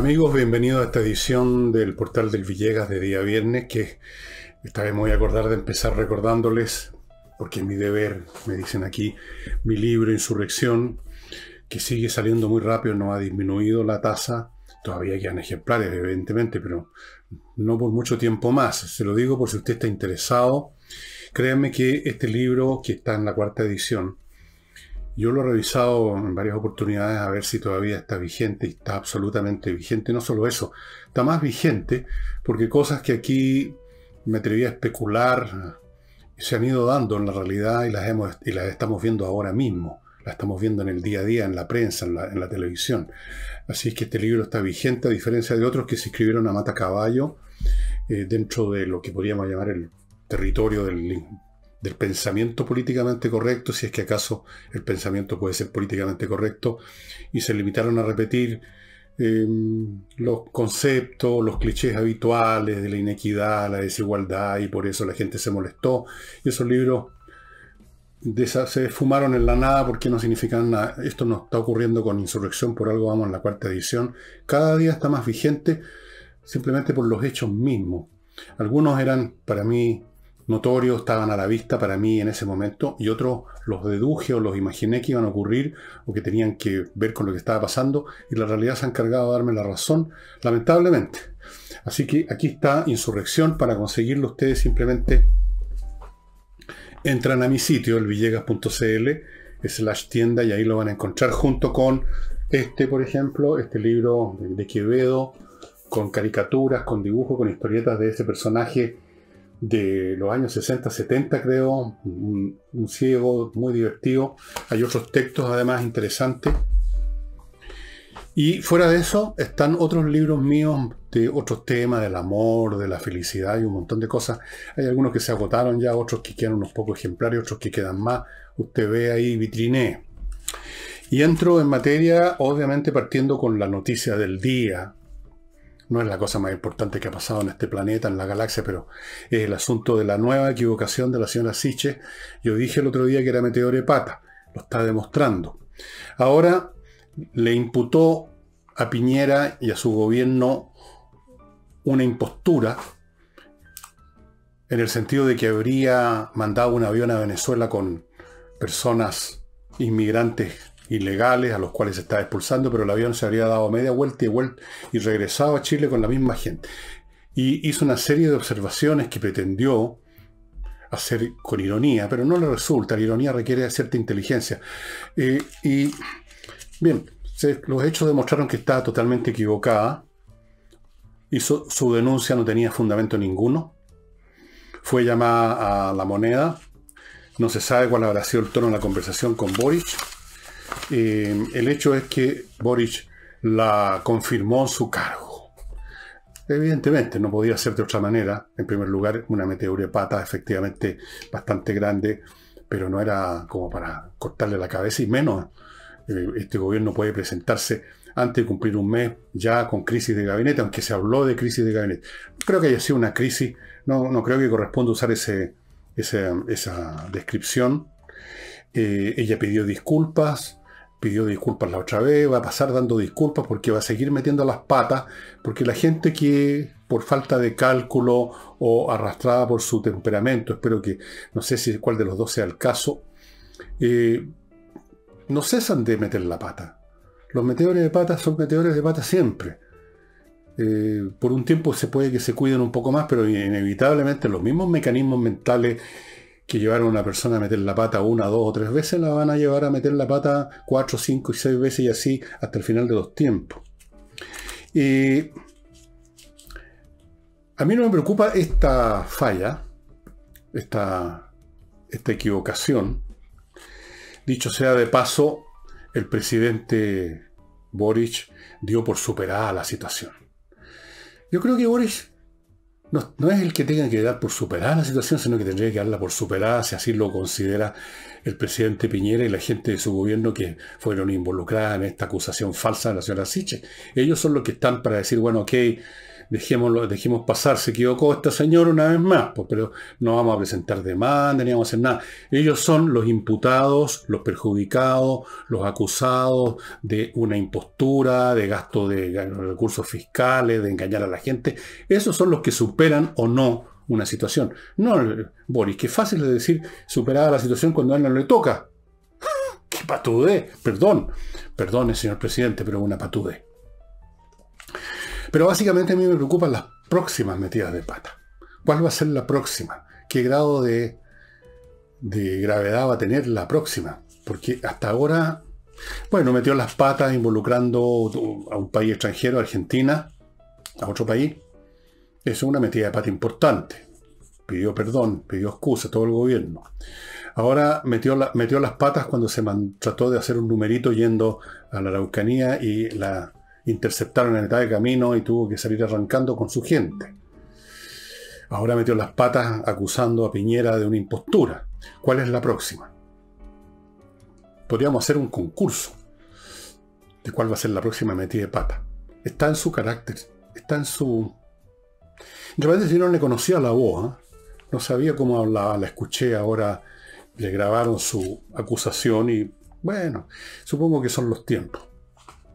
Amigos, bienvenidos a esta edición del Portal del Villegas de día viernes, que esta vez me voy a acordar de empezar recordándoles, porque es mi deber, me dicen aquí, mi libro Insurrección, que sigue saliendo muy rápido, no ha disminuido la tasa, todavía quedan ejemplares evidentemente, pero no por mucho tiempo más. Se lo digo por si usted está interesado. Créanme que este libro, que está en la 4ª edición, yo lo he revisado en varias oportunidades a ver si todavía está vigente, y está absolutamente vigente. No solo eso, está más vigente porque cosas que aquí me atreví a especular se han ido dando en la realidad y las estamos viendo ahora mismo. Las estamos viendo en el día a día, en la prensa, en la televisión. Así es que este libro está vigente, a diferencia de otros que se escribieron a mata caballo, dentro de lo que podríamos llamar el territorio del pensamiento políticamente correcto, si es que acaso el pensamiento puede ser políticamente correcto, y se limitaron a repetir los conceptos, los clichés habituales de la inequidad, la desigualdad, y por eso la gente se molestó. Y esos libros se esfumaron en la nada porque no significan nada. Esto nos está ocurriendo con Insurrección, por algo vamos en la 4ª edición. Cada día está más vigente simplemente por los hechos mismos. Algunos eran para mí notorios, estaban a la vista para mí en ese momento, y otros los deduje o los imaginé que iban a ocurrir o que tenían que ver con lo que estaba pasando, y la realidad se ha encargado de darme la razón, lamentablemente. Así que aquí está Insurrección. Para conseguirlo ustedes simplemente entran a mi sitio, elvillegas.cl/tienda, y ahí lo van a encontrar junto con por ejemplo, este libro de Quevedo, con caricaturas, con dibujos, con historietas de ese personaje de los años 60, 70, creo, un ciego muy divertido. Hay otros textos además interesantes. Y fuera de eso están otros libros míos de otros temas, del amor, de la felicidad y un montón de cosas. Hay algunos que se agotaron ya, otros que quedan unos pocos ejemplares, otros que quedan más. Usted ve ahí, vitriné. Y entro en materia, obviamente partiendo con la noticia del día. No es la cosa más importante que ha pasado en este planeta, en la galaxia, pero es el asunto de la nueva equivocación de la señora Siche. Yo dije el otro día que era Meteor Epata, lo está demostrando. Ahora le imputó a Piñera y a su gobierno una impostura, en el sentido de que habría mandado un avión a Venezuela con personas inmigrantes ilegales a los cuales se estaba expulsando, pero el avión se habría dado media vuelta y regresado a Chile con la misma gente. Y hizo una serie de observaciones que pretendió hacer con ironía, pero no le resulta. La ironía requiere cierta inteligencia. Y bien, los hechos demostraron que estaba totalmente equivocada. Su denuncia no tenía fundamento ninguno. Fue llamada a la moneda. No se sabe cuál habrá sido el tono de la conversación con Boric. El hecho es que Boric la confirmó en su cargo. Evidentemente no podía ser de otra manera. En primer lugar, una Meteor Epata efectivamente bastante grande, pero no era como para cortarle la cabeza, y menos este gobierno puede presentarse antes de cumplir un mes ya con crisis de gabinete, aunque se habló de crisis de gabinete. No creo que haya sido una crisis, no creo que corresponda usar esa descripción. Ella pidió disculpas la otra vez, va a pasar dando disculpas porque va a seguir metiendo las patas, porque la gente que por falta de cálculo o arrastrada por su temperamento, espero que, no sé cuál de los dos sea el caso, no cesan de meter la pata. Los metedores de pata son metedores de pata siempre. Por un tiempo se puede que se cuiden un poco más, pero inevitablemente los mismos mecanismos mentales que llevaron a una persona a meter la pata 1, 2 o 3 veces, la van a llevar a meter la pata 4, 5 y 6 veces, y así hasta el final de los tiempos. A mí no me preocupa esta falla, esta equivocación. Dicho sea de paso, el presidente Boric dio por superada la situación. Yo creo que Boric no es el que tenga que dar por superada la situación, sino que tendría que darla por superada, si así lo considera el presidente Piñera y la gente de su gobierno que fueron involucradas en esta acusación falsa de la señora Siche. Ellos son los que están para decir, bueno, ok, dejemos pasar, se equivocó esta señora una vez más, pues, pero no vamos a presentar demanda ni vamos a hacer nada. Ellos son los imputados, los perjudicados, los acusados de una impostura, de gasto de recursos fiscales, de engañar a la gente. Esos son los que superan o no una situación. No, Boris, qué fácil es decir superada la situación cuando a él no le toca. ¡Qué patudez! Perdone, señor presidente, pero una patudez. Pero básicamente a mí me preocupan las próximas metidas de pata. ¿Cuál va a ser la próxima? ¿Qué grado de gravedad va a tener la próxima? Porque hasta ahora, bueno, metió las patas involucrando a un país extranjero, Argentina, a otro país. Es una metida de pata importante. Pidió perdón, pidió excusa todo el gobierno. Ahora metió las patas cuando trató de hacer un numerito yendo a la Araucanía y la interceptaron en mitad de camino y tuvo que salir arrancando con su gente. Ahora metió las patas acusando a Piñera de una impostura. ¿Cuál es la próxima? Podríamos hacer un concurso de cuál va a ser la próxima metida de pata. Está en su carácter, está en su... Realmente si no le conocía la voz, no sabía cómo hablaba, la escuché ahora, le grabaron su acusación y bueno, supongo que son los tiempos.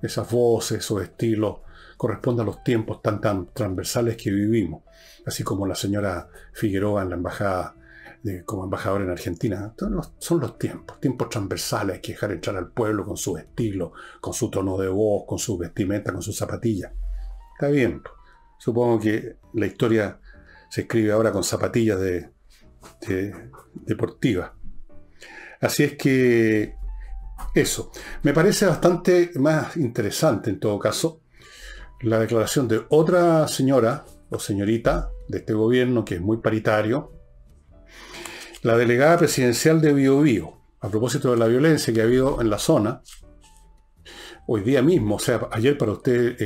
Esas voces, esos estilos, corresponden a los tiempos tan transversales que vivimos. Así como la señora Figueroa en la embajada, como embajadora en Argentina. Son los tiempos transversales. Hay que dejar entrar al pueblo con su estilo, con su tono de voz, con su vestimenta, con sus zapatillas. Está bien. Supongo que la historia se escribe ahora con zapatillas deportivas. Así es que eso. Me parece bastante más interesante, en todo caso, la declaración de otra señora o señorita de este gobierno, que es muy paritario, la delegada presidencial de Biobío, a propósito de la violencia que ha habido en la zona, hoy día mismo, o sea, ayer para usted,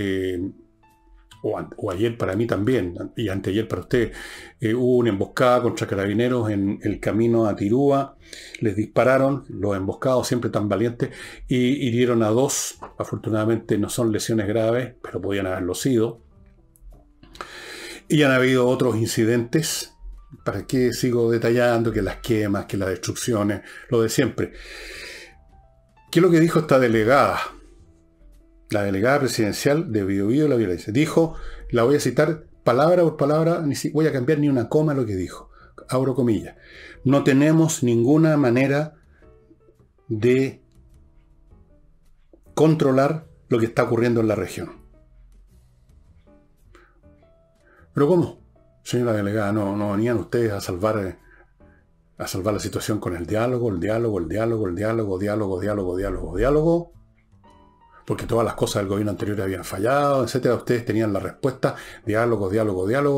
o ayer para mí también, y anteayer para usted, hubo una emboscada contra carabineros en el camino a Tirúa. Les dispararon, los emboscados siempre tan valientes, y hirieron a 2. Afortunadamente no son lesiones graves, pero podían haberlo sido. Y han habido otros incidentes. ¿Para qué sigo detallando? Que las quemas, que las destrucciones, lo de siempre. ¿Qué es lo que dijo esta delegada? La delegada presidencial de Biobío de la violencia. Dijo, la voy a citar palabra por palabra, ni si voy a cambiar ni una coma lo que dijo. Abro comillas. No tenemos ninguna manera de controlar lo que está ocurriendo en la región. ¿Pero cómo? Señora delegada, no venían ustedes a salvar la situación con el diálogo. Porque todas las cosas del gobierno anterior habían fallado, etcétera. Ustedes tenían la respuesta, diálogo.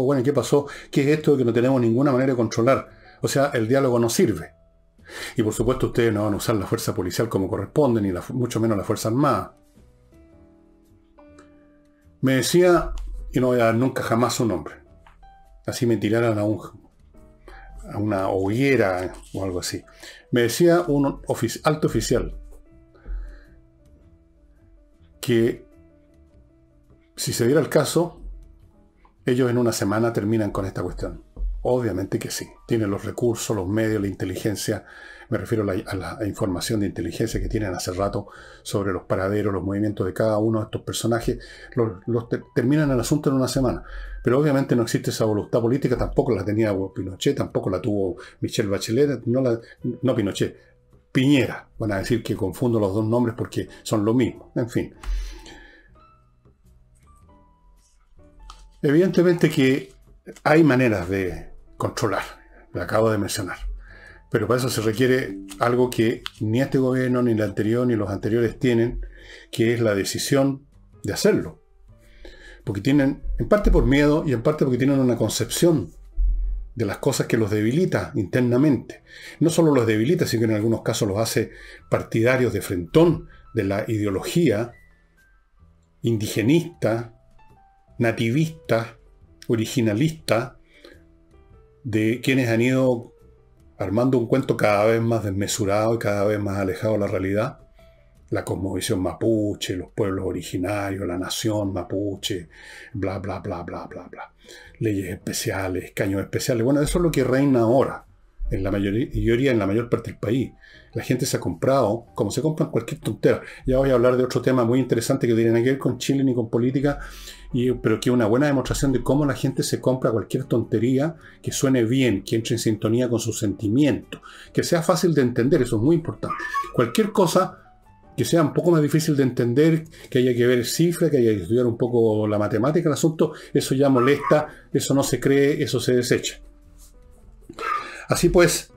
Bueno, ¿y qué pasó? ¿Qué es esto de que no tenemos ninguna manera de controlar? O sea, el diálogo no sirve. Y por supuesto ustedes no van a usar la fuerza policial como corresponde, ni mucho menos la fuerza armada. Me decía, y no voy a dar nunca jamás su nombre, así me tiraran a una hoguera o algo así. Me decía un alto oficial que si se diera el caso, ellos en una semana terminan con esta cuestión. Obviamente que sí. Tienen los recursos, los medios, la inteligencia. Me refiero a la información de inteligencia que tienen hace rato sobre los paraderos, los movimientos de cada uno de estos personajes. Terminan el asunto en una semana. Pero obviamente no existe esa voluntad política. Tampoco la tenía Pinochet, tampoco la tuvo Michelle Bachelet. No Pinochet. Piñera. Van a decir que confundo los dos nombres porque son lo mismo. En fin. Evidentemente que hay maneras de controlar. Lo acabo de mencionar. Pero para eso se requiere algo que ni este gobierno, ni el anterior, ni los anteriores tienen, que es la decisión de hacerlo. Porque tienen, en parte por miedo y en parte porque tienen una concepción de las cosas que los debilita internamente. No solo los debilita, sino que en algunos casos los hace partidarios de frentón de la ideología indigenista, nativista, originalista, de quienes han ido armando un cuento cada vez más desmesurado y cada vez más alejado de la realidad. la cosmovisión mapuche, los pueblos originarios, la nación mapuche, bla, bla, bla, bla, bla, bla. Leyes especiales, caños especiales. Bueno, eso es lo que reina ahora, en la mayoría, en la mayor parte del país. La gente se ha comprado, como se compran cualquier tontera. Ya voy a hablar de otro tema muy interesante que no tiene que ver con Chile ni con política, pero que es una buena demostración de cómo la gente se compra cualquier tontería que suene bien, que entre en sintonía con sus sentimientos, que sea fácil de entender, eso es muy importante. Cualquier cosa que sea un poco más difícil de entender, que haya que ver cifras, que haya que estudiar un poco la matemática, el asunto, eso ya molesta, eso no se cree, eso se desecha. Así pues,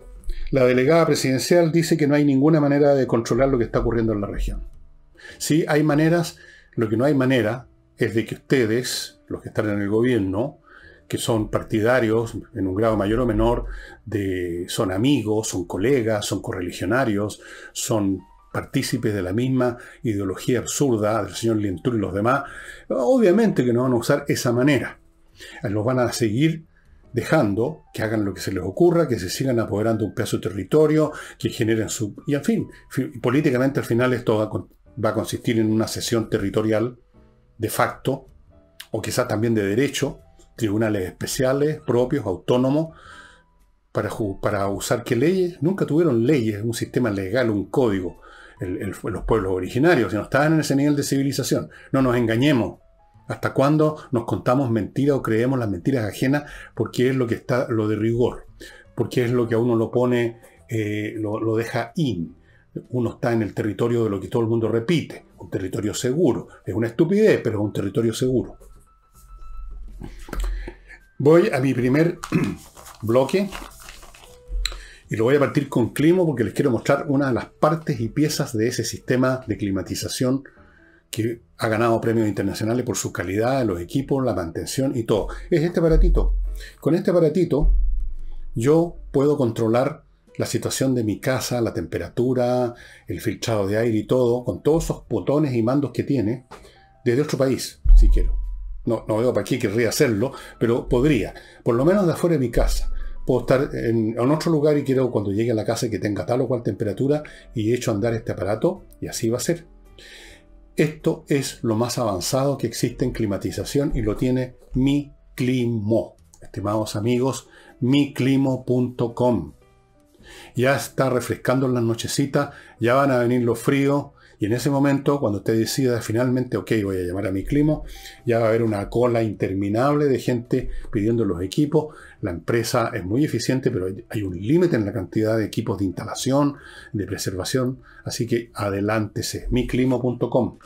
la delegada presidencial dice que no hay ninguna manera de controlar lo que está ocurriendo en la región. Sí, hay maneras, lo que no hay manera es de que ustedes, los que están en el gobierno, que son partidarios en un grado mayor o menor, son amigos, son colegas, son correligionarios, son partícipes de la misma ideología absurda del señor Lientul y los demás, obviamente que no van a usar esa manera. Los van a seguir dejando que hagan lo que se les ocurra, que se sigan apoderando un pedazo de territorio, que generen su... Y en fin, políticamente al final esto va a consistir en una cesión territorial de facto, o quizá también de derecho, tribunales especiales, propios, autónomos, para usar qué leyes. Nunca tuvieron leyes, un sistema legal, un código, los pueblos originarios, no estaban en ese nivel de civilización. No nos engañemos. ¿Hasta cuándo nos contamos mentiras o creemos las mentiras ajenas? Porque es lo que está, lo de rigor. Porque es lo que a uno lo pone, lo deja in. Uno está en el territorio de lo que todo el mundo repite. Un territorio seguro. Es una estupidez, pero es un territorio seguro. Voy a mi primer bloque. Y lo voy a partir con Climo porque les quiero mostrar una de las partes y piezas de ese sistema de climatización que ha ganado premios internacionales por su calidad, los equipos, la mantención y todo. Es este aparatito. Con este aparatito yo puedo controlar la situación de mi casa, la temperatura, el filtrado de aire y todo, con todos esos botones y mandos que tiene, desde otro país, si quiero. No veo para qué querría hacerlo, pero podría. Por lo menos de afuera de mi casa. Puedo estar en otro lugar y quiero cuando llegue a la casa que tenga tal o cual temperatura y echo a andar este aparato y así va a ser. Esto es lo más avanzado que existe en climatización y lo tiene Mi Climo. Estimados amigos, miclimo.com. Ya está refrescando en las nochecitas, ya van a venir los fríos y en ese momento, cuando usted decida finalmente, ok, voy a llamar a Mi Climo, ya va a haber una cola interminable de gente pidiendo los equipos. La empresa es muy eficiente, pero hay un límite en la cantidad de equipos de instalación, de preservación, así que adelántese, miclimo.com.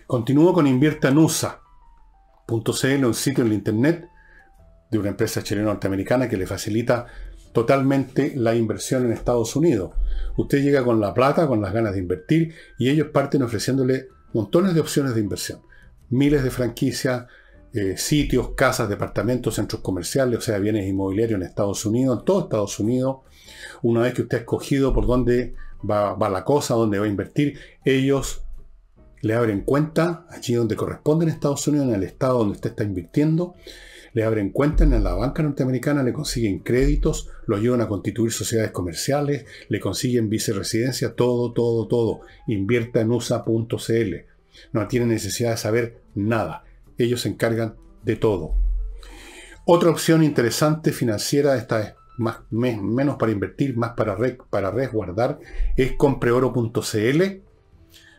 Continúo con inviertanusa.cl, un sitio en la internet de una empresa chileno-norteamericana que le facilita totalmente la inversión en Estados Unidos. Usted llega con la plata, con las ganas de invertir, y ellos parten ofreciéndole montones de opciones de inversión. Miles de franquicias, sitios, casas, departamentos, centros comerciales, o sea, bienes inmobiliarios en Estados Unidos, en todo Estados Unidos. Una vez que usted ha escogido por dónde va la cosa, dónde va a invertir, ellos le abren cuenta allí donde corresponde en Estados Unidos, en el estado donde usted está invirtiendo. Le abren cuenta en la banca norteamericana, le consiguen créditos, lo ayudan a constituir sociedades comerciales, le consiguen viceresidencia, todo. Invierta en USA.cl. No tiene necesidad de saber nada. Ellos se encargan de todo. Otra opción interesante financiera, esta es menos para invertir, más para resguardar, es compreoro.cl.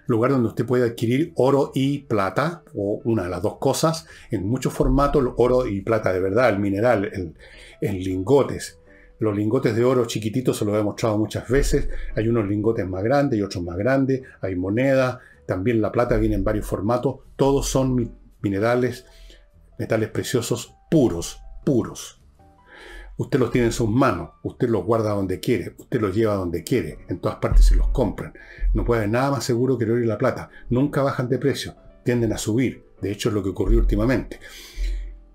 Lugar donde usted puede adquirir oro y plata, o una de las dos cosas, en muchos formatos, oro y plata de verdad, el mineral, en lingotes. Los lingotes de oro chiquititos se los he mostrado muchas veces, hay unos lingotes más grandes y otros más grandes, hay monedas, también la plata viene en varios formatos, todos son minerales, metales preciosos puros. Usted los tiene en sus manos, usted los guarda donde quiere, usted los lleva donde quiere, en todas partes se los compran. No puede haber nada más seguro que el oro y la plata. Nunca bajan de precio, tienden a subir. De hecho, es lo que ocurrió últimamente.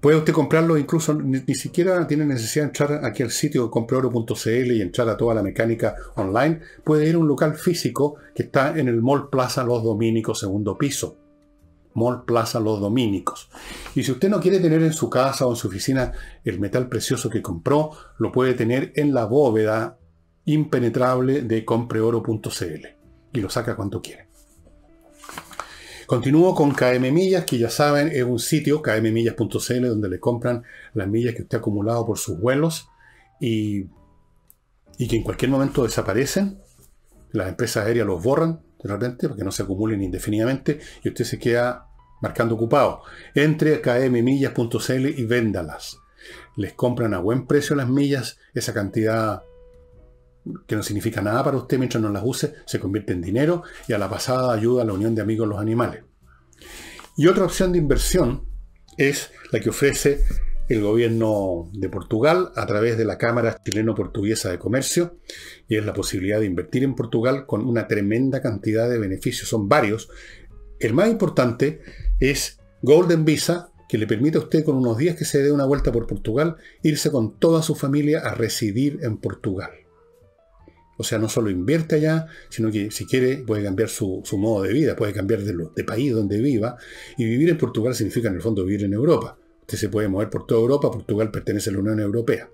Puede usted comprarlo, incluso ni siquiera tiene necesidad de entrar aquí al sitio compreoro.cl y entrar a toda la mecánica online. Puede ir a un local físico que está en el Mall Plaza Los Dominicos, segundo piso. Mall Plaza Los Dominicos. Y si usted no quiere tener en su casa o en su oficina el metal precioso que compró, lo puede tener en la bóveda impenetrable de compreoro.cl. y lo saca cuando quiere. Continúo con KM Millas, que ya saben, es un sitio, kmmillas.cl, donde le compran las millas que usted ha acumulado por sus vuelos y que en cualquier momento desaparecen. Las empresas aéreas los borran de repente para que no se acumulen indefinidamente y usted se queda marcando ocupado. Entre a kmmillas.cl y véndalas. Les compran a buen precio las millas, esa cantidad que no significa nada para usted mientras no las use, se convierte en dinero y a la pasada ayuda a la Unión de Amigos de los Animales. Y otra opción de inversión es la que ofrece el gobierno de Portugal a través de la Cámara Chileno-Portuguesa de Comercio, y es la posibilidad de invertir en Portugal con una tremenda cantidad de beneficios. Son varios. El más importante es Golden Visa, que le permite a usted con unos días que se dé una vuelta por Portugal, irse con toda su familia a residir en Portugal. O sea, no solo invierte allá, sino que si quiere puede cambiar su modo de vida, puede cambiar de país donde viva. Y vivir en Portugal significa en el fondo vivir en Europa. Usted se puede mover por toda Europa, Portugal pertenece a la Unión Europea.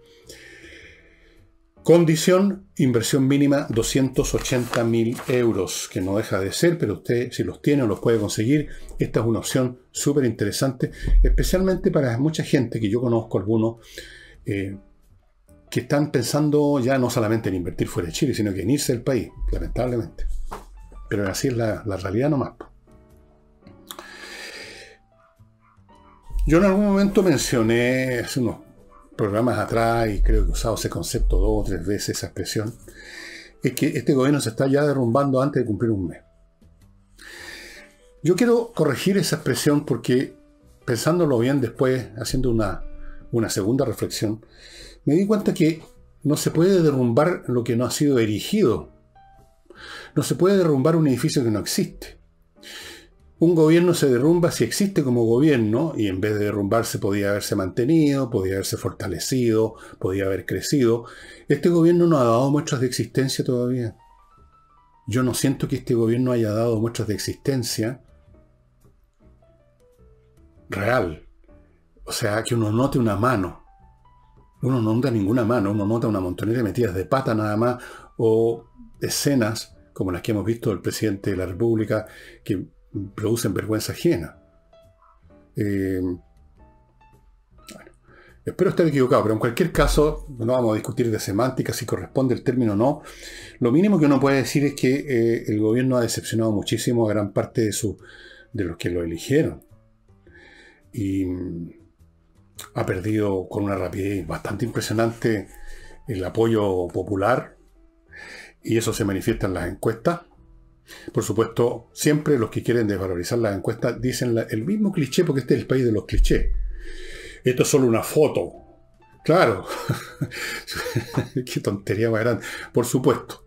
Condición, inversión mínima 280.000 euros, que no deja de ser, pero usted si los tiene o los puede conseguir, esta es una opción súper interesante, especialmente para mucha gente que yo conozco, algunos, que están pensando ya no solamente en invertir fuera de Chile, sino que en irse del país, lamentablemente. Pero así es la realidad nomás. Yo en algún momento mencioné hace unos programas atrás, y creo que he usado ese concepto 2 o 3 veces, esa expresión, es que este gobierno se está ya derrumbando antes de cumplir un mes. Yo quiero corregir esa expresión porque, pensándolo bien después, haciendo una segunda reflexión, me di cuenta que no se puede derrumbar lo que no ha sido erigido. No se puede derrumbar un edificio que no existe. Un gobierno se derrumba si existe como gobierno, y en vez de derrumbarse podía haberse mantenido, podía haberse fortalecido, podía haber crecido. Este gobierno no ha dado muestras de existencia todavía. Yo no siento que este gobierno haya dado muestras de existencia real. O sea, que uno note una mano. Uno no nota ninguna mano, uno nota una montonera de metidas de pata nada más, o escenas como las que hemos visto del presidente de la República que producen vergüenza ajena. Bueno, espero estar equivocado, pero en cualquier caso, no vamos a discutir de semántica, si corresponde el término o no. Lo mínimo que uno puede decir es que el gobierno ha decepcionado muchísimo a gran parte de los que lo eligieron. Y ha perdido con una rapidez bastante impresionante el apoyo popular, y eso se manifiesta en las encuestas. Por supuesto, siempre los que quieren desvalorizar las encuestas dicen el mismo cliché, porque este es el país de los clichés. Esto es solo una foto. Claro. Qué tontería más grande. Por supuesto.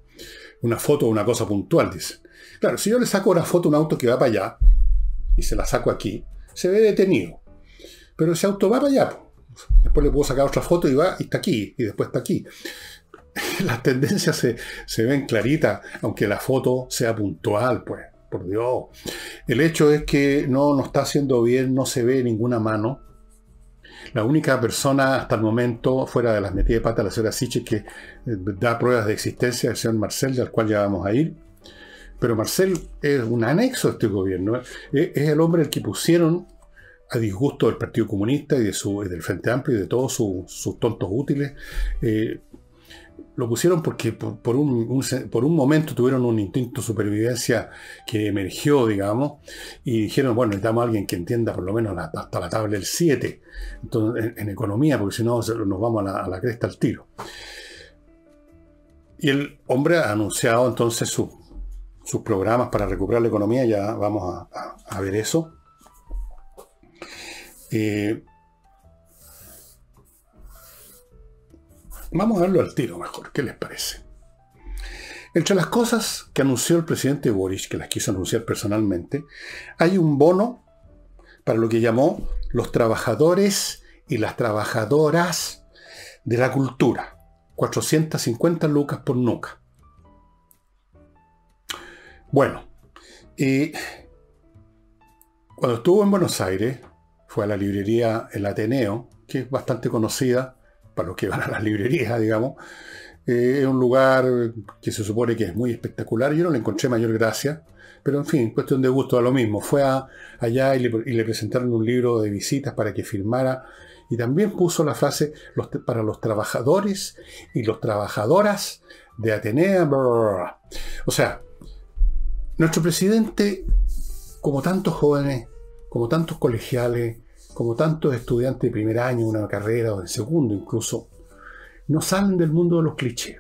Una foto o una cosa puntual, dicen. Claro, si yo le saco una foto a un auto que va para allá, y se la saco aquí, se ve detenido. Pero ese auto va para allá. Después le puedo sacar otra foto y va y está aquí, y después está aquí. Las tendencias se ven claritas, aunque la foto sea puntual, pues, por Dios. El hecho es que no está haciendo bien, no se ve ninguna mano. La única persona hasta el momento, fuera de las metidas de pata de la señora Siche, que da pruebas de existencia, es el señor Marcel, al cual ya vamos a ir. Pero Marcel es un anexo de este gobierno. Es el hombre al que pusieron a disgusto del Partido Comunista y del Frente Amplio y de todos sus tontos útiles. Lo pusieron porque por un momento tuvieron un instinto de supervivencia que emergió, digamos, y dijeron, bueno, necesitamos a alguien que entienda por lo menos hasta la tabla del 7 entonces, en economía, porque si no nos vamos a la cresta al tiro. Y el hombre ha anunciado entonces sus programas para recuperar la economía, ya vamos a ver eso. Vamos a verlo al tiro mejor, ¿qué les parece? Entre las cosas que anunció el presidente Boric, que las quiso anunciar personalmente, hay un bono para lo que llamó los trabajadores y las trabajadoras de la cultura. 450 lucas por nuca. Bueno, cuando estuvo en Buenos Aires, fue a la librería El Ateneo, que es bastante conocida para los que van a las librerías, digamos, Es un lugar que se supone que es muy espectacular. Yo no le encontré mayor gracia, pero en fin, cuestión de gusto, da lo mismo. Fue allá y le presentaron un libro de visitas para que firmara. Y también puso la frase para los trabajadores y las trabajadoras de Atenea. Bla, bla, bla. O sea, nuestro presidente, como tantos jóvenes, como tantos colegiales, como tantos estudiantes de primer año, una carrera o de segundo incluso, no salen del mundo de los clichés.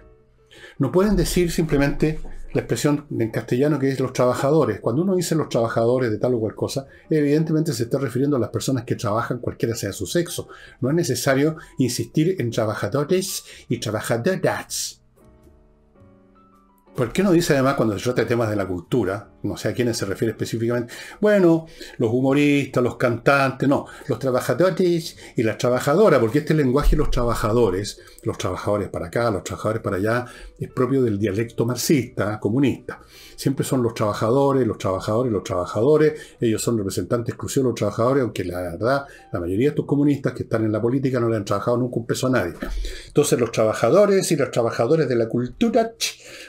No pueden decir simplemente la expresión en castellano que es los trabajadores. Cuando uno dice los trabajadores de tal o cual cosa, evidentemente se está refiriendo a las personas que trabajan, cualquiera sea su sexo. No es necesario insistir en trabajadores y trabajadoras. ¿Por qué no dice además cuando se trata de temas de la cultura? No sé a quiénes se refiere específicamente. Bueno, los humoristas, los cantantes, no. Los trabajadores y las trabajadoras, porque este lenguaje de los trabajadores para acá, los trabajadores para allá, es propio del dialecto marxista, comunista. Siempre son los trabajadores, los trabajadores, los trabajadores. Ellos son representantes exclusivos de los trabajadores, aunque la verdad, la mayoría de estos comunistas que están en la política no le han trabajado nunca un peso a nadie. Entonces los trabajadores y los trabajadores de la cultura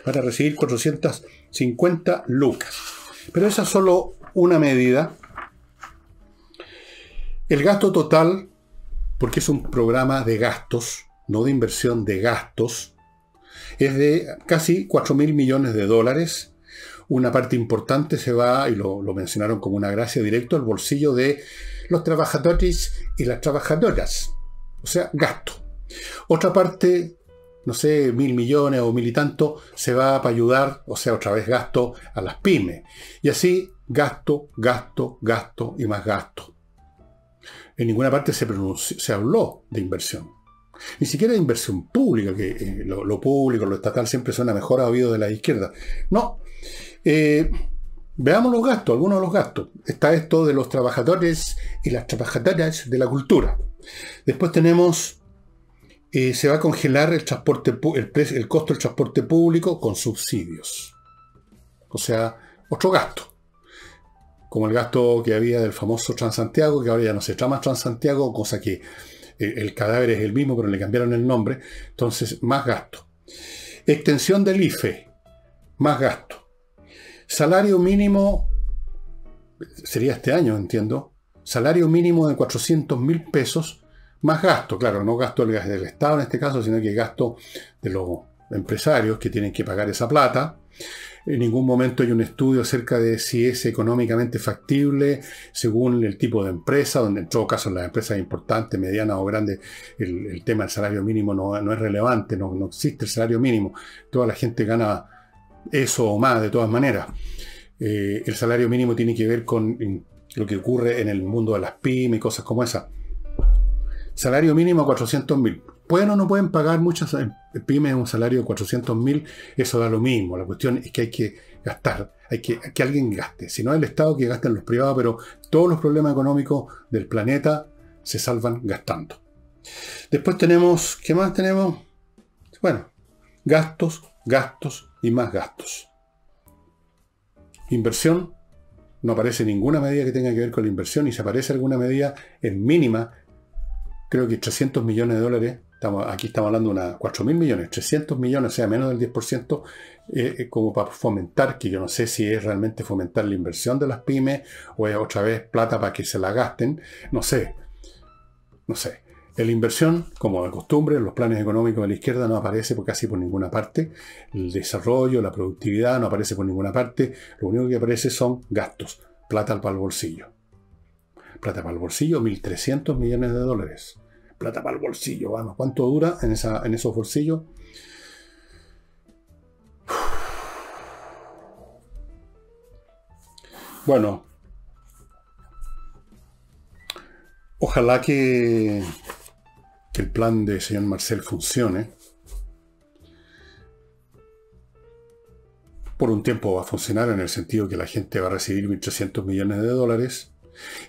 van a recibir 450 lucas. Pero esa es solo una medida. El gasto total, porque es un programa de gastos, no de inversión, de gastos, es de casi 4.000 millones de dólares. Una parte importante se va, y lo mencionaron como una gracia, directo al bolsillo de los trabajadores y las trabajadoras. O sea, gasto. Otra parte, no sé, 1.000 millones o 1.000 y tanto, se va para ayudar, o sea, otra vez gasto a las pymes. Y así, gasto, gasto, gasto y más gasto. En ninguna parte se habló de inversión. Ni siquiera de inversión pública, que lo público, lo estatal siempre suena mejor a oído de la izquierda. No. Veamos los gastos, algunos de los gastos. Está esto de los trabajadores y las trabajadoras de la cultura. Después tenemos... se va a congelar el costo del transporte público con subsidios. O sea, otro gasto. Como el gasto que había del famoso Transantiago, que ahora ya no se llama Transantiago, cosa que el cadáver es el mismo, pero le cambiaron el nombre. Entonces, más gasto. Extensión del IFE, más gasto. Salario mínimo, sería este año, entiendo. Salario mínimo de 400.000 pesos, más gasto, claro, no gasto del Estado en este caso, sino que gasto de los empresarios que tienen que pagar esa plata. En ningún momento hay un estudio acerca de si es económicamente factible según el tipo de empresa, donde en todo caso en las empresas importantes, medianas o grandes, el tema del salario mínimo no es relevante, no existe el salario mínimo. Toda la gente gana eso o más de todas maneras. El salario mínimo tiene que ver con lo que ocurre en el mundo de las pymes y cosas como esas. Salario mínimo 400.000. ¿Pueden o no pueden pagar muchas pymes un salario de 400.000? Eso da lo mismo. La cuestión es que hay que gastar, hay que alguien gaste. Si no es el Estado, que gasten los privados, pero todos los problemas económicos del planeta se salvan gastando. Después tenemos, ¿qué más tenemos? Bueno, gastos, gastos y más gastos. Inversión, no aparece ninguna medida que tenga que ver con la inversión, y si aparece alguna medida es mínima. Creo que 300 millones de dólares, aquí estamos hablando de 4.000 millones, 300 millones, o sea, menos del 10%, como para fomentar, que yo no sé si es realmente fomentar la inversión de las pymes, o es otra vez plata para que se la gasten, no sé. La inversión, como de costumbre, en los planes económicos de la izquierda no aparece casi por ninguna parte. El desarrollo, la productividad no aparece por ninguna parte. Lo único que aparece son gastos, plata para el bolsillo. Plata para el bolsillo, 1.300 millones de dólares. Plata para el bolsillo, vamos. ¿Cuánto dura en esos bolsillos? Bueno, ojalá que el plan de señor Marcel funcione. Por un tiempo va a funcionar en el sentido que la gente va a recibir 1.300 millones de dólares.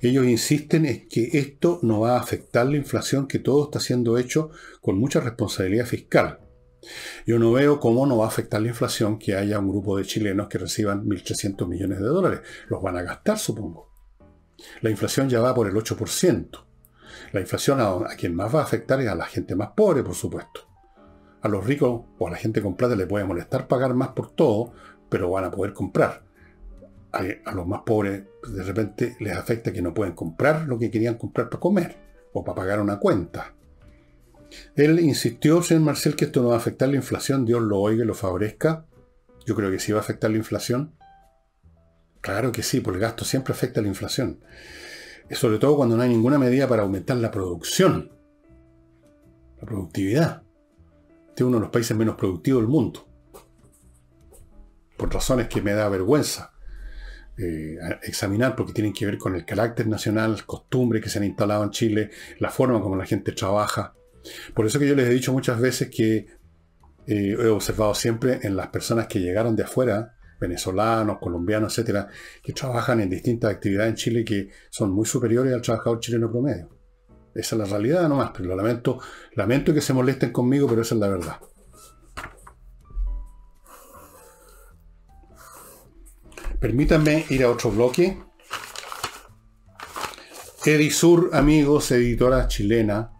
Ellos insisten en que esto no va a afectar la inflación, que todo está siendo hecho con mucha responsabilidad fiscal. Yo no veo cómo no va a afectar la inflación que haya un grupo de chilenos que reciban 1.300 millones de dólares. Los van a gastar, supongo. La inflación ya va por el 8%. La inflación a quien más va a afectar es a la gente más pobre, por supuesto. A los ricos o a la gente con plata les puede molestar pagar más por todo, pero van a poder comprar. A los más pobres de repente les afecta que no pueden comprar lo que querían comprar para comer o para pagar una cuenta. Él insistió, señor Marcel, que esto no va a afectar la inflación. Dios lo oiga y lo favorezca. Yo creo que sí va a afectar la inflación. Claro que sí, porque el gasto siempre afecta a la inflación. Sobre todo cuando no hay ninguna medida para aumentar la producción. La productividad. Este es uno de los países menos productivos del mundo. Por razones que me da vergüenza examinar, porque tienen que ver con el carácter nacional, costumbres que se han instalado en Chile, la forma como la gente trabaja. Por eso que yo les he dicho muchas veces que he observado siempre en las personas que llegaron de afuera, venezolanos, colombianos, etcétera, que trabajan en distintas actividades en Chile que son muy superiores al trabajador chileno promedio. Esa es la realidad nomás, pero lo lamento que se molesten conmigo, pero esa es la verdad. Permítanme ir a otro bloque. Edisur, amigos, editora chilena,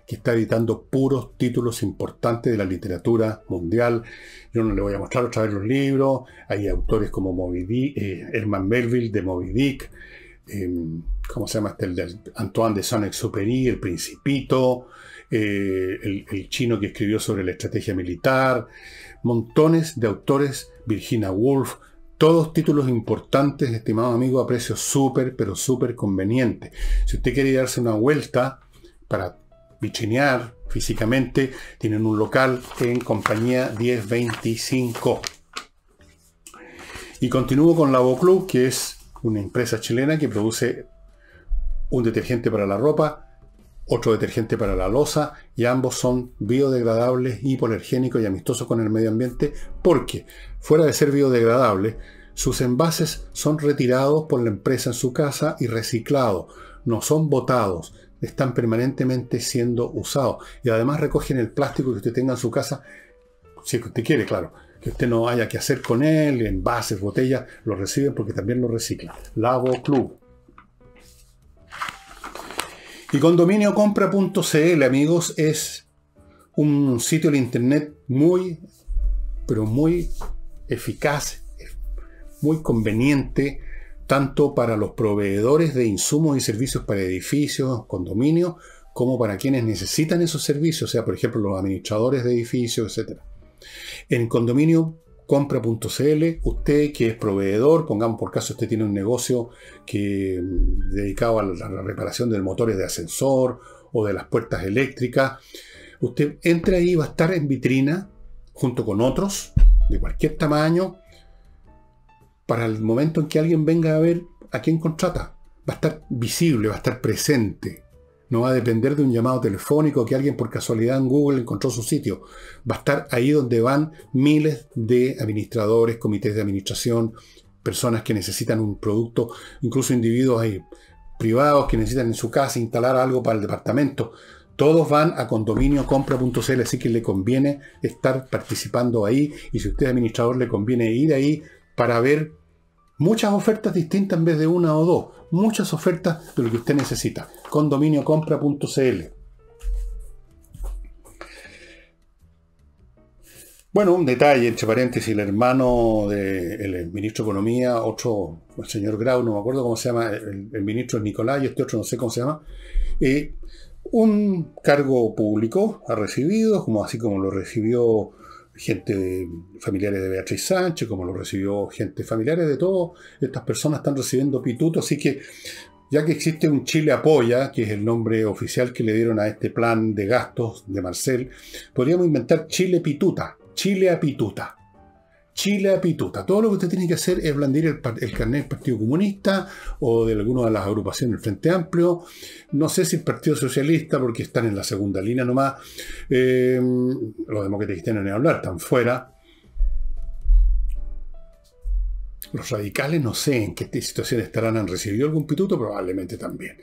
que está editando puros títulos importantes de la literatura mundial. Yo no le voy a mostrar otra vez los libros. Hay autores como Moby Dick, Herman Melville de Moby Dick, ¿cómo se llama este? El de Antoine de Saint-Exupéry, El Principito, el chino que escribió sobre la estrategia militar, montones de autores, Virginia Woolf, todos títulos importantes, estimado amigo, a precio súper, pero súper conveniente. Si usted quiere darse una vuelta para vitrinear físicamente, tienen un local en Compañía 1025. Y continúo con Lavoclub, que es una empresa chilena que produce un detergente para la ropa, otro detergente para la loza, y ambos son biodegradables, hipoalergénicos y amistosos con el medio ambiente, porque fuera de ser biodegradables, sus envases son retirados por la empresa en su casa y reciclados, no son botados, están permanentemente siendo usados, y además recogen el plástico que usted tenga en su casa, si es que usted quiere, claro, que usted no haya que hacer con él, envases, botellas, lo reciben porque también lo reciclan. Lavoclub. Y condominiocompra.cl, amigos, es un sitio de internet muy, pero muy eficaz, muy conveniente, tanto para los proveedores de insumos y servicios para edificios, condominios, como para quienes necesitan esos servicios, o sea, por ejemplo, los administradores de edificios, etc. En condominiocompra.cl, usted que es proveedor, pongamos por caso, usted tiene un negocio dedicado a la reparación de motores de ascensor o de las puertas eléctricas, usted entra ahí, va a estar en vitrina, junto con otros, de cualquier tamaño, para el momento en que alguien venga a ver a quién contrata. Va a estar visible, va a estar presente. No va a depender de un llamado telefónico que alguien por casualidad en Google encontró su sitio. Va a estar ahí donde van miles de administradores, comités de administración, personas que necesitan un producto, incluso individuos ahí, privados que necesitan en su casa instalar algo para el departamento. Todos van a condominiocompra.cl, así que le conviene estar participando ahí. Y si usted es administrador, le conviene ir ahí para ver muchas ofertas distintas en vez de una o dos. Muchas ofertas de lo que usted necesita. Condominiocompra.cl. Bueno, un detalle, entre paréntesis, el hermano del ministro de Economía, otro, el señor Grau, no me acuerdo cómo se llama, el ministro es Nicolás y este otro no sé cómo se llama, un cargo público ha recibido, así como lo recibió gente familiares de Beatriz Sánchez, como lo recibió gente familiares de todas estas personas, están recibiendo pituto, así que ya que existe un Chile Apoya, que es el nombre oficial que le dieron a este plan de gastos de Marcel, podríamos inventar Chile Pituta, Chile a Pituta. Chile a Pituta. Todo lo que usted tiene que hacer es blandir el carnet del Partido Comunista o de alguna de las agrupaciones del Frente Amplio. No sé si el Partido Socialista, porque están en la segunda línea nomás. Los demócratas cristianos ni hablar, están fuera. Los radicales no sé en qué situación estarán, han recibido algún pituto, probablemente también.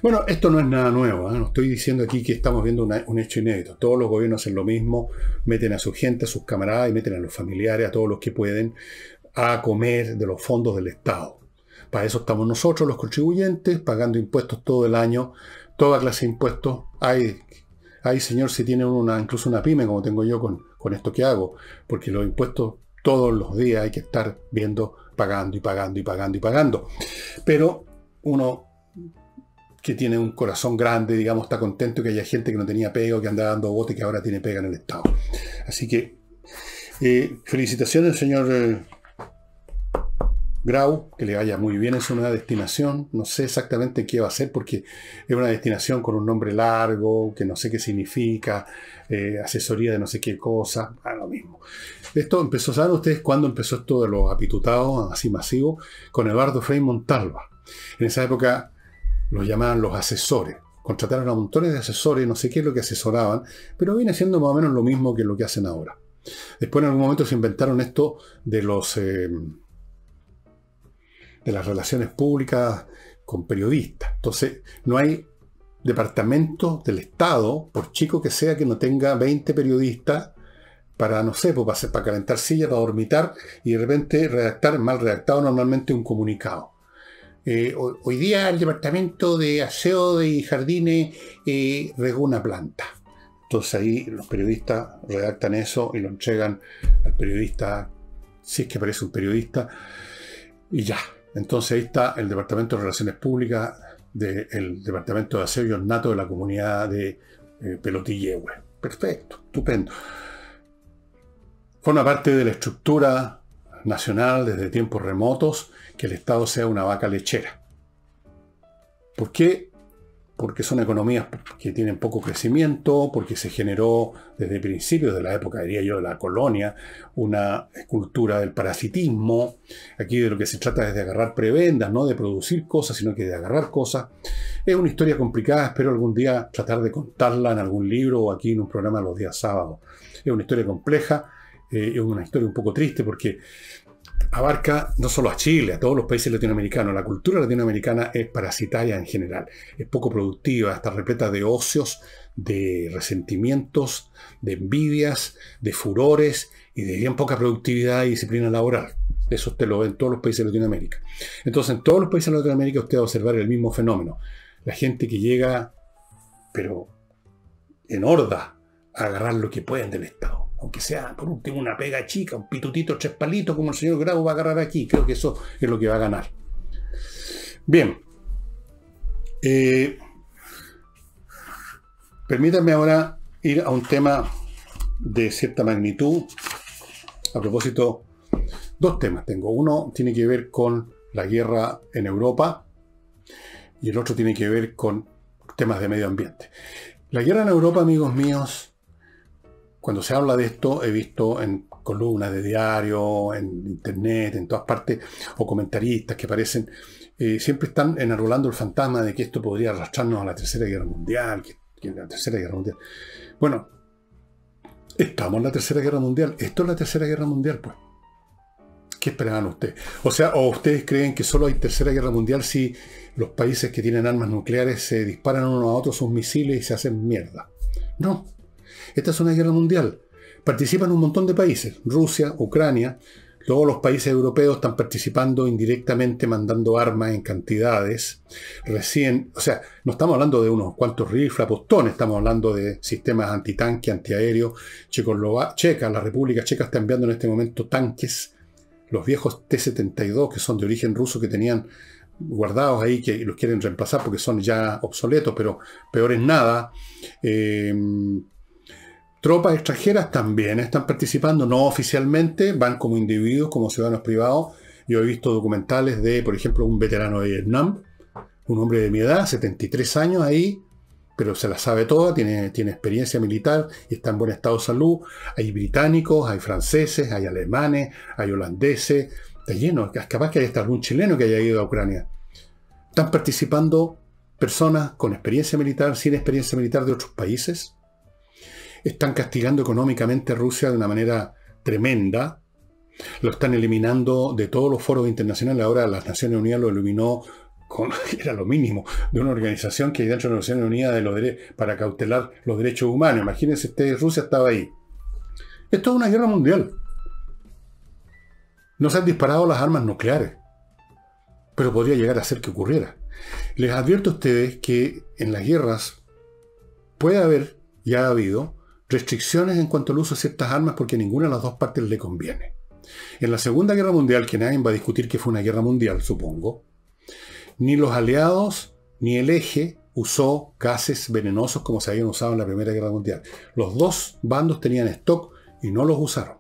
Bueno, esto no es nada nuevo, ¿eh? No estoy diciendo aquí que estamos viendo un hecho inédito. Todos los gobiernos hacen lo mismo, meten a su gente, a sus camaradas y meten a los familiares, a todos los que pueden, a comer de los fondos del Estado. Para eso estamos nosotros, los contribuyentes, pagando impuestos todo el año, toda clase de impuestos. Hay Ay, señor, si tiene incluso una pyme, como tengo yo con esto que hago, porque los impuestos todos los días hay que estar viendo, pagando y pagando y pagando y pagando. Pero uno que tiene un corazón grande, digamos, está contento que haya gente que no tenía pega o que andaba dando bote y que ahora tiene pega en el Estado. Así que felicitaciones, señor Grau, que le vaya muy bien en su nueva destinación. No sé exactamente qué va a hacer porque es una destinación con un nombre largo, que no sé qué significa, asesoría de no sé qué cosa, lo mismo. Esto empezó, ¿saben ustedes cuándo empezó esto de los apitutados así masivos? Con Eduardo Frei Montalva. En esa época los llamaban los asesores. Contrataron a montones de asesores, no sé qué es lo que asesoraban, pero viene siendo más o menos lo mismo que lo que hacen ahora. Después en algún momento se inventaron esto de las relaciones públicas con periodistas. Entonces, no hay departamento del Estado, por chico que sea, que no tenga 20 periodistas para, no sé, pues, para calentar sillas, para dormitar y de repente redactar, mal redactado normalmente, un comunicado. Hoy día el departamento de aseo y jardines regó una planta. Entonces ahí los periodistas redactan eso y lo entregan al periodista, si es que aparece un periodista, y ya. Entonces ahí está el Departamento de Relaciones Públicas del Departamento de Aseo y Ornato de la comunidad de Pelotillehue. Perfecto, estupendo. Forma parte de la estructura nacional desde tiempos remotos que el Estado sea una vaca lechera. ¿Por qué? Porque son economías que tienen poco crecimiento, porque se generó desde principios de la época, diría yo, de la colonia, una cultura del parasitismo. Aquí de lo que se trata es de agarrar prebendas, no de producir cosas, sino que de agarrar cosas. Es una historia complicada, espero algún día tratar de contarla en algún libro o aquí en un programa los días sábados. Es una historia compleja, es una historia un poco triste porque abarca no solo a Chile, a todos los países latinoamericanos. La cultura latinoamericana es parasitaria en general, es poco productiva, está repleta de ocios, de resentimientos, de envidias, de furores y de bien poca productividad y disciplina laboral. Eso usted lo ve en todos los países de Latinoamérica. Entonces, en todos los países de Latinoamérica usted va a observar el mismo fenómeno. La gente que llega, pero en horda, a agarrar lo que pueden del Estado. Aunque sea, por último, una pega chica, un pitutito, 3 palitos, como el señor Grau va a agarrar aquí. Creo que eso es lo que va a ganar. Bien. Permítanme ahora ir a un tema de cierta magnitud. A propósito, 2 temas tengo. Uno tiene que ver con la guerra en Europa y el otro tiene que ver con temas de medio ambiente. La guerra en Europa, amigos míos, cuando se habla de esto, he visto en columnas de diario, en internet, en todas partes, o comentaristas que aparecen, siempre están enarbolando el fantasma de que esto podría arrastrarnos a la Tercera Guerra Mundial, que la Tercera Guerra Mundial. Bueno, estamos en la Tercera Guerra Mundial. Esto es la Tercera Guerra Mundial, pues. ¿Qué esperaban ustedes? O sea, ¿o ustedes creen que solo hay Tercera Guerra Mundial si los países que tienen armas nucleares se disparan unos a otros sus misiles y se hacen mierda? No. Esta es una guerra mundial. Participan un montón de países. Rusia, Ucrania, todos los países europeos están participando indirectamente, mandando armas en cantidades. Recién, o sea, no estamos hablando de unos cuantos rifles, postones, estamos hablando de sistemas antitanque, antiaéreo. Checa, la República Checa está enviando en este momento tanques, los viejos T-72 que son de origen ruso, que tenían guardados ahí, que los quieren reemplazar porque son ya obsoletos, pero peor es nada. Tropas extranjeras también están participando, no oficialmente, van como individuos, como ciudadanos privados. Yo he visto documentales de, por ejemplo, un veterano de Vietnam, un hombre de mi edad, 73 años ahí, pero se la sabe toda, tiene experiencia militar y está en buen estado de salud. Hay británicos, hay franceses, hay alemanes, hay holandeses, está lleno, capaz que hay hasta algún chileno que haya ido a Ucrania. Están participando personas con experiencia militar, sin experiencia militar de otros países. Están castigando económicamente a Rusia de una manera tremenda. Lo están eliminando de todos los foros internacionales. Ahora las Naciones Unidas lo eliminó, era lo mínimo, de una organización que hay dentro de las Naciones Unidas para cautelar los derechos humanos. Imagínense ustedes, Rusia estaba ahí. Esto es una guerra mundial. No se han disparado las armas nucleares, pero podría llegar a ser que ocurriera. Les advierto a ustedes que en las guerras puede haber ya ha habido restricciones en cuanto al uso de ciertas armas porque ninguna de las dos partes le conviene. En la Segunda Guerra Mundial, que nadie va a discutir que fue una guerra mundial, supongo, ni los aliados ni el eje usó gases venenosos como se habían usado en la Primera Guerra Mundial. Los dos bandos tenían stock y no los usaron.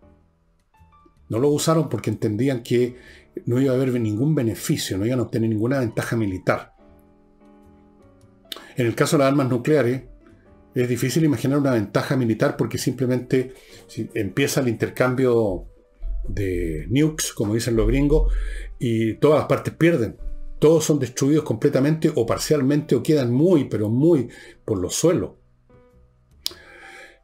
No los usaron porque entendían que no iba a haber ningún beneficio, no iban a obtener ninguna ventaja militar. En el caso de las armas nucleares, es difícil imaginar una ventaja militar porque simplemente si empieza el intercambio de nukes, como dicen los gringos, y todas las partes pierden. Todos son destruidos completamente o parcialmente o quedan muy, pero muy por los suelos.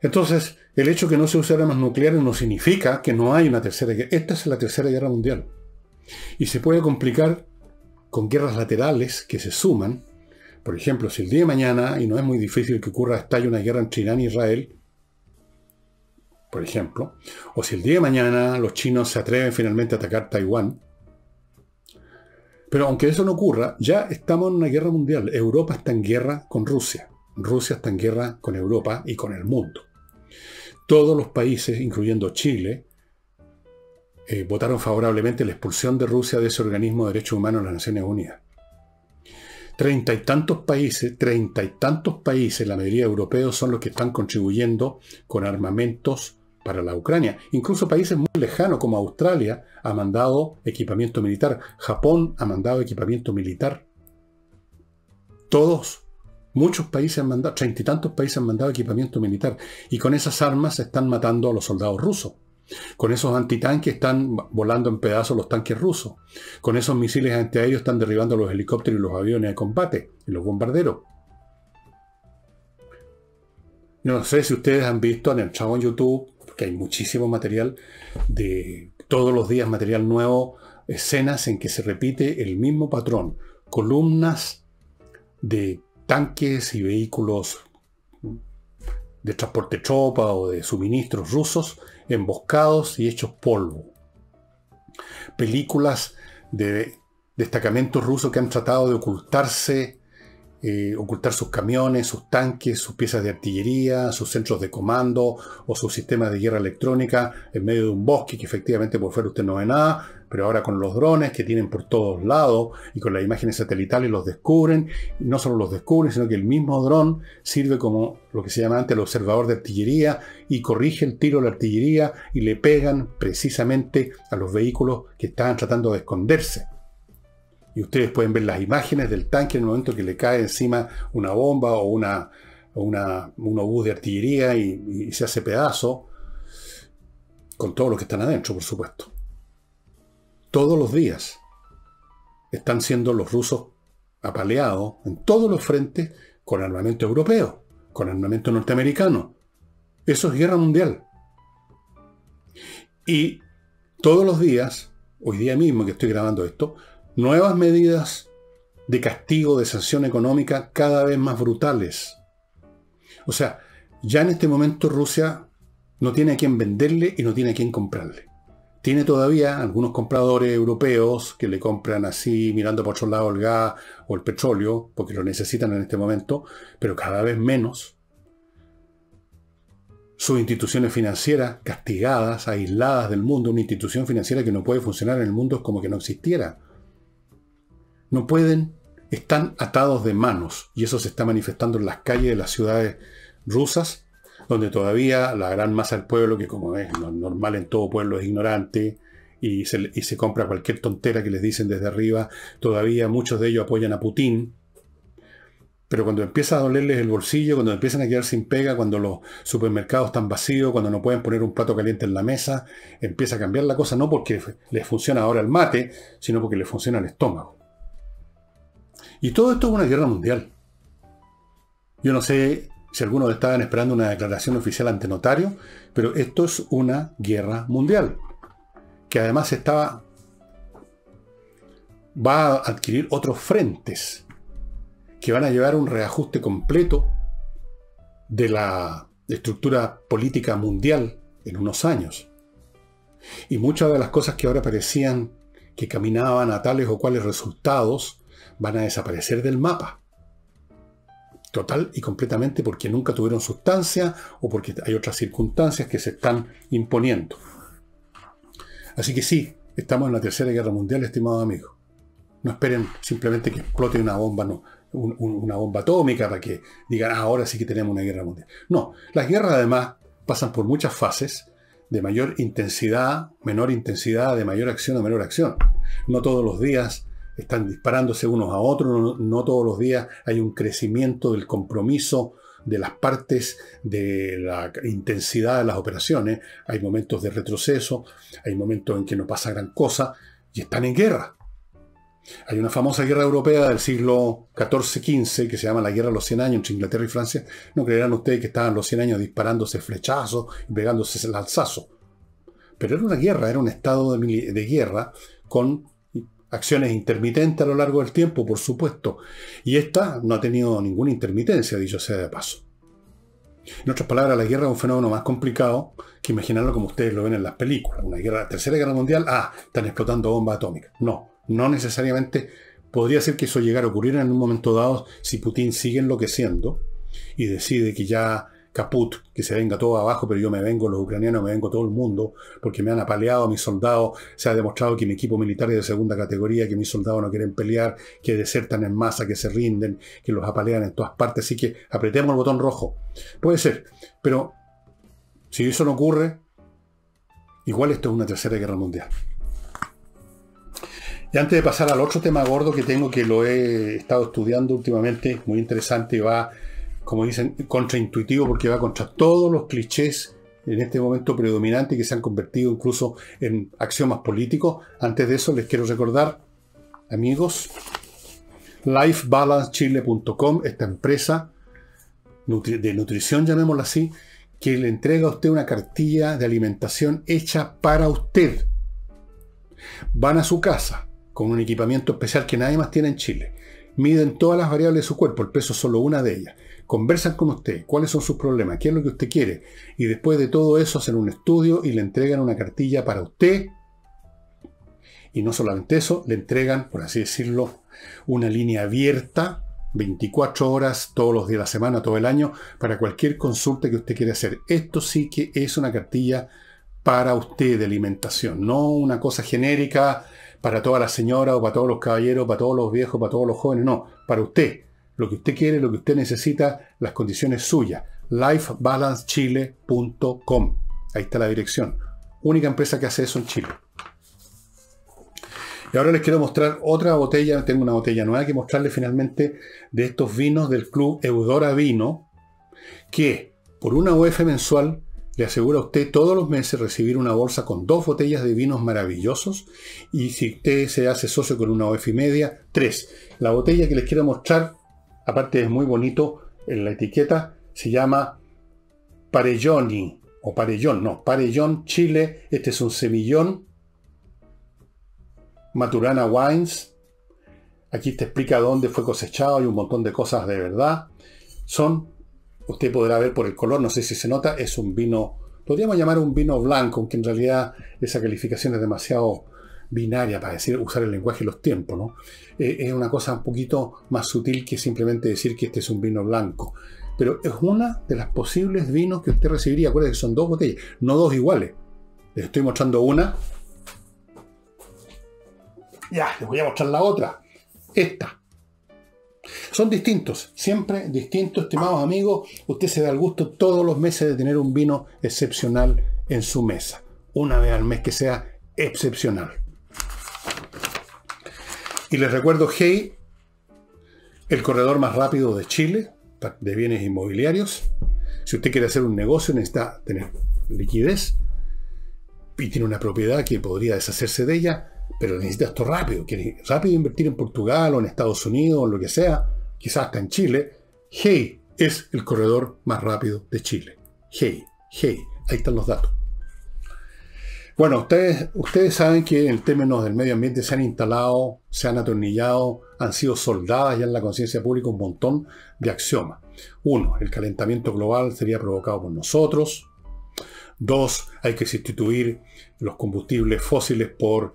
Entonces, el hecho de que no se usen armas nucleares no significa que no hay una tercera guerra. Esta es la Tercera Guerra Mundial. Y se puede complicar con guerras laterales que se suman. Por ejemplo, si el día de mañana, y no es muy difícil que ocurra, estalle una guerra entre Irán e Israel, por ejemplo, o si el día de mañana los chinos se atreven finalmente a atacar Taiwán. Pero aunque eso no ocurra, ya estamos en una guerra mundial. Europa está en guerra con Rusia. Rusia está en guerra con Europa y con el mundo. Todos los países, incluyendo Chile, votaron favorablemente la expulsión de Rusia de ese organismo de derechos humanos de las Naciones Unidas. 30 y tantos países, la mayoría europeos, son los que están contribuyendo con armamentos para la Ucrania. Incluso países muy lejanos como Australia ha mandado equipamiento militar. Japón ha mandado equipamiento militar. Muchos países han mandado, 30 y tantos países han mandado equipamiento militar. Y con esas armas se están matando a los soldados rusos. Con esos antitanques están volando en pedazos los tanques rusos. Con esos misiles antiaéreos están derribando los helicópteros y los aviones de combate y los bombarderos. Yo no sé si ustedes han visto, han entrado en YouTube, porque hay muchísimo material, de todos los días material nuevo, escenas en que se repite el mismo patrón. Columnas de tanques y vehículos de transporte de tropa o de suministros rusos emboscados y hechos polvo. Películas de destacamentos rusos que han tratado de ocultar sus camiones, sus tanques, sus piezas de artillería, sus centros de comando o sus sistemas de guerra electrónica en medio de un bosque que efectivamente por fuera usted no ve nada, pero ahora con los drones que tienen por todos lados y con las imágenes satelitales los descubren. Y no solo los descubren, sino que el mismo dron sirve como lo que se llama antes el observador de artillería y corrige el tiro de la artillería y le pegan precisamente a los vehículos que estaban tratando de esconderse. Y ustedes pueden ver las imágenes del tanque en el momento que le cae encima una bomba o un obús de artillería y se hace pedazo, con todos los que están adentro, por supuesto. Todos los días están siendo los rusos apaleados en todos los frentes con armamento europeo, con armamento norteamericano. Eso es guerra mundial. Y todos los días, hoy día mismo que estoy grabando esto, nuevas medidas de castigo, de sanción económica cada vez más brutales. O sea, ya en este momento Rusia no tiene a quién venderle y no tiene a quién comprarle. Tiene todavía algunos compradores europeos que le compran así, mirando por otro lado el gas o el petróleo, porque lo necesitan en este momento, pero cada vez menos. Sus instituciones financieras castigadas, aisladas del mundo. Una institución financiera que no puede funcionar en el mundo es como que no existiera. No pueden, están atados de manos, y eso se está manifestando en las calles de las ciudades rusas, donde todavía la gran masa del pueblo, que como es normal en todo pueblo, es ignorante y se compra cualquier tontera que les dicen desde arriba. Todavía muchos de ellos apoyan a Putin. Pero cuando empieza a dolerles el bolsillo, cuando empiezan a quedar sin pega, cuando los supermercados están vacíos, cuando no pueden poner un plato caliente en la mesa, empieza a cambiar la cosa, no porque les funciona ahora el mate, sino porque les funciona el estómago. Y todo esto es una guerra mundial. Yo no sé si algunos estaban esperando una declaración oficial ante notario, pero esto es una guerra mundial, que además va a adquirir otros frentes que van a llevar a un reajuste completo de la estructura política mundial en unos años. Y muchas de las cosas que ahora parecían que caminaban a tales o cuales resultados van a desaparecer del mapa. Total y completamente porque nunca tuvieron sustancia o porque hay otras circunstancias que se están imponiendo. Así que sí, estamos en la Tercera Guerra Mundial, estimados amigos. No esperen simplemente que explote una bomba, no, una bomba atómica para que digan, ahora sí que tenemos una guerra mundial. No, las guerras además pasan por muchas fases de mayor intensidad, menor intensidad, de mayor acción o menor acción. No todos los días están disparándose unos a otros, no todos los días hay un crecimiento del compromiso de las partes, de la intensidad de las operaciones. Hay momentos de retroceso, hay momentos en que no pasa gran cosa y están en guerra. Hay una famosa guerra europea del siglo XIV-XV que se llama la Guerra de los 100 años entre Inglaterra y Francia. No creerán ustedes que estaban los 100 años disparándose flechazos y pegándose lanzazos. Pero era una guerra, era un estado de guerra con acciones intermitentes a lo largo del tiempo, por supuesto. Y esta no ha tenido ninguna intermitencia, dicho sea de paso. En otras palabras, la guerra es un fenómeno más complicado que imaginarlo como ustedes lo ven en las películas. Una guerra, Tercera Guerra Mundial, están explotando bombas atómicas. No necesariamente. Podría ser que eso llegara a ocurrir en un momento dado si Putin sigue enloqueciendo y decide que ya caput, que se venga todo abajo, pero yo me vengo, los ucranianos, me vengo todo el mundo, porque me han apaleado a mis soldados, se ha demostrado que mi equipo militar es de segunda categoría, que mis soldados no quieren pelear, que desertan en masa, que se rinden, que los apalean en todas partes, así que apretemos el botón rojo. Puede ser, pero si eso no ocurre, igual esto es una Tercera Guerra Mundial. Y antes de pasar al otro tema gordo que tengo, que lo he estado estudiando últimamente, muy interesante y va, como dicen, contraintuitivo, porque va contra todos los clichés en este momento predominantes que se han convertido incluso en axiomas políticos. Antes de eso les quiero recordar, amigos, lifebalancechile.com, esta empresa de nutrición, llamémosla así, que le entrega a usted una cartilla de alimentación hecha para usted. Van a su casa con un equipamiento especial que nadie más tiene en Chile. Miden todas las variables de su cuerpo, el peso es solo una de ellas. Conversan con usted, cuáles son sus problemas, qué es lo que usted quiere. Y después de todo eso hacen un estudio y le entregan una cartilla para usted. Y no solamente eso, le entregan, por así decirlo, una línea abierta, 24 horas, todos los días de la semana, todo el año, para cualquier consulta que usted quiera hacer. Esto sí que es una cartilla para usted de alimentación, no una cosa genérica para todas las señoras o para todos los caballeros, para todos los viejos, para todos los jóvenes, no, para usted. Lo que usted quiere, lo que usted necesita, las condiciones suyas. lifebalancechile.com. Ahí está la dirección. Única empresa que hace eso en Chile. Y ahora les quiero mostrar otra botella. Tengo una botella nueva que mostrarles finalmente de estos vinos del club Eudora Vino, que por una UF mensual le asegura a usted todos los meses recibir una bolsa con 2 botellas de vinos maravillosos, y si usted se hace socio con una OF y media, 3. La botella que les quiero mostrar, aparte es muy bonito en la etiqueta, se llama Parelloni, o Parellón, no, Parellón Chile. Este es un semillón Maturana Wines. Aquí te explica dónde fue cosechado y un montón de cosas de verdad. Usted podrá ver por el color, no sé si se nota, es un vino, podríamos llamar un vino blanco, aunque en realidad esa calificación es demasiado binaria para usar el lenguaje y los tiempos, ¿no? Es una cosa un poquito más sutil que simplemente decir que este es un vino blanco. Pero es una de las posibles vinos que usted recibiría. Acuérdense que son 2 botellas, no 2 iguales. Les estoy mostrando una. Ya, les voy a mostrar la otra. Esta. Son distintos, siempre distintos, estimados amigos. Usted se da el gusto todos los meses de tener un vino excepcional en su mesa. Una vez al mes que sea excepcional. Y les recuerdo, Hey, el corredor más rápido de Chile, de bienes inmobiliarios. Si usted quiere hacer un negocio, necesita tener liquidez y tiene una propiedad que podría deshacerse de ella, pero necesita esto rápido. Quiere rápido invertir en Portugal o en Estados Unidos o en lo que sea, quizás hasta en Chile. Hey es el corredor más rápido de Chile. Hey, ahí están los datos. Bueno, ustedes saben que en términos del medio ambiente se han instalado, se han atornillado, han sido soldadas ya en la conciencia pública un montón de axiomas. 1, el calentamiento global sería provocado por nosotros. 2, hay que sustituir los combustibles fósiles por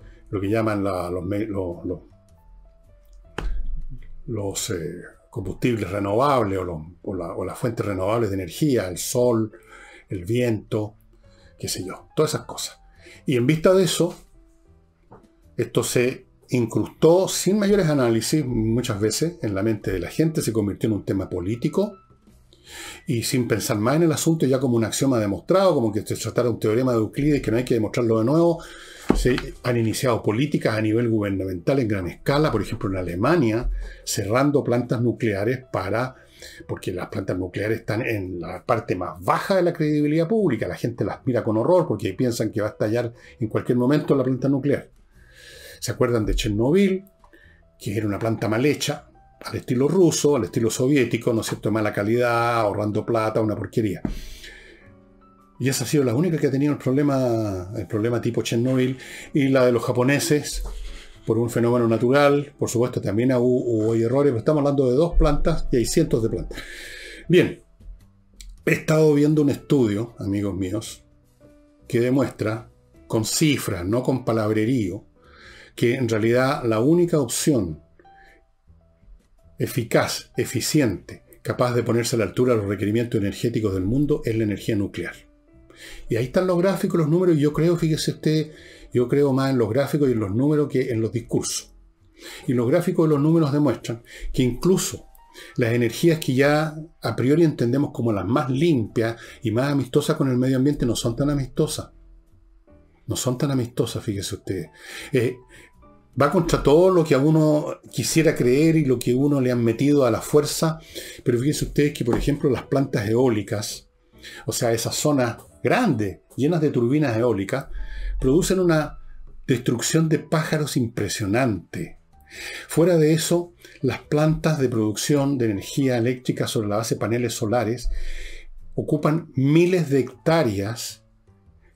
combustibles renovables o las fuentes renovables de energía, el sol, el viento, qué sé yo, todas esas cosas. Y en vista de eso, esto se incrustó sin mayores análisis muchas veces en la mente de la gente, se convirtió en un tema político y sin pensar más en el asunto, ya como un axioma demostrado, como que se tratara un teorema de Euclides que no hay que demostrarlo de nuevo. Se han iniciado políticas a nivel gubernamental en gran escala, por ejemplo en Alemania, cerrando plantas nucleares porque las plantas nucleares están en la parte más baja de la credibilidad pública. La gente las mira con horror porque piensan que va a estallar en cualquier momento la planta nuclear. ¿Se acuerdan de Chernobyl? Que era una planta mal hecha, al estilo ruso, al estilo soviético, ¿no es cierto?, de mala calidad, ahorrando plata, una porquería. Y esa ha sido la única que ha tenido el problema tipo Chernobyl. Y la de los japoneses, por un fenómeno natural, por supuesto también hubo errores, pero estamos hablando de 2 plantas y hay cientos de plantas. Bien, he estado viendo un estudio, amigos míos, que demuestra, con cifras, no con palabrerío, que en realidad la única opción eficaz, eficiente, capaz de ponerse a la altura de los requerimientos energéticos del mundo es la energía nuclear. Y ahí están los gráficos, los números, y yo creo, fíjese usted, yo creo más en los gráficos y en los números que en los discursos. Y los gráficos y los números demuestran que incluso las energías que ya a priori entendemos como las más limpias y más amistosas con el medio ambiente no son tan amistosas. No son tan amistosas, fíjese usted. Va contra todo lo que a uno quisiera creer y lo que uno le han metido a la fuerza. Pero fíjense ustedes que, por ejemplo, las plantas eólicas, o sea, esas zonas grandes, llenas de turbinas eólicas, producen una destrucción de pájaros impresionante. Fuera de eso, las plantas de producción de energía eléctrica sobre la base de paneles solares ocupan miles de hectáreas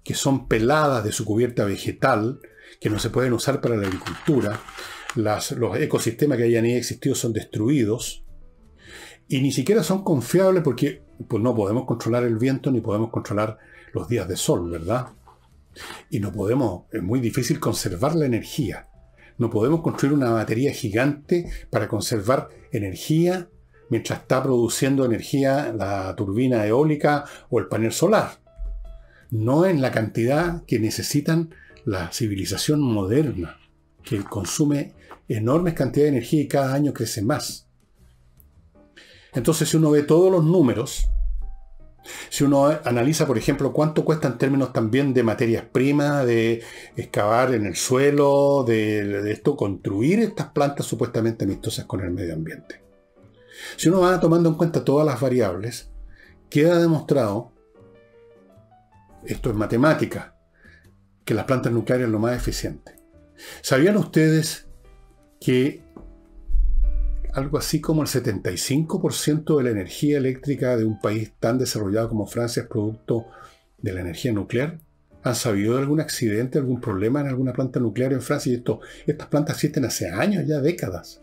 que son peladas de su cubierta vegetal, que no se pueden usar para la agricultura. Los ecosistemas que hayan existido son destruidos y ni siquiera son confiables porque pues, no podemos controlar el viento ni podemos controlar los días de sol, ¿verdad? Y no podemos, es muy difícil conservar la energía. No podemos construir una batería gigante para conservar energía mientras está produciendo energía la turbina eólica o el panel solar. No en la cantidad que necesitan la civilización moderna, que consume enormes cantidades de energía y cada año crece más. Entonces, si uno ve todos los números, si uno analiza, por ejemplo, cuánto cuesta en términos también de materias primas, de excavar en el suelo, de esto, construir estas plantas supuestamente amistosas con el medio ambiente. Si uno va tomando en cuenta todas las variables, queda demostrado, esto es matemática, que las plantas nucleares es lo más eficiente. ¿Sabían ustedes que algo así como el 75% de la energía eléctrica de un país tan desarrollado como Francia es producto de la energía nuclear? ¿Han sabido de algún accidente, algún problema en alguna planta nuclear en Francia? Y estas plantas existen hace años, ya décadas.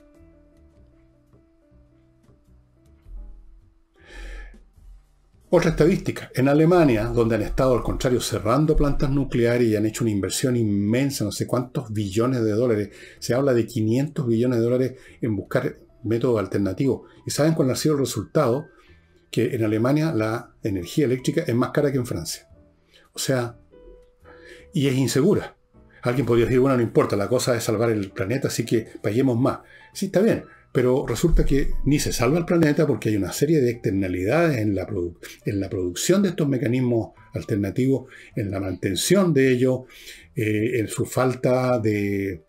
Otra estadística. En Alemania, donde han estado al contrario cerrando plantas nucleares y han hecho una inversión inmensa, no sé cuántos billones de dólares, se habla de 500 billones de dólares en buscar métodos alternativos. ¿Y saben cuál ha sido el resultado? Que en Alemania la energía eléctrica es más cara que en Francia. O sea, y es insegura. Alguien podría decir, bueno, no importa, la cosa es salvar el planeta, así que paguemos más. Sí, está bien. Pero resulta que ni se salva el planeta porque hay una serie de externalidades en la producción de estos mecanismos alternativos, en la mantención de ellos, en su falta de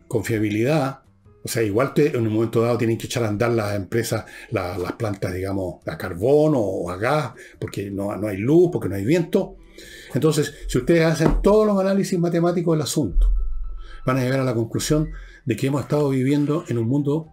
confiabilidad. O sea, igual en un momento dado tienen que echar a andar las empresas, las plantas, digamos, a carbón o a gas, porque no hay luz, porque no hay viento. Entonces, si ustedes hacen todos los análisis matemáticos del asunto, van a llegar a la conclusión de que hemos estado viviendo en un mundo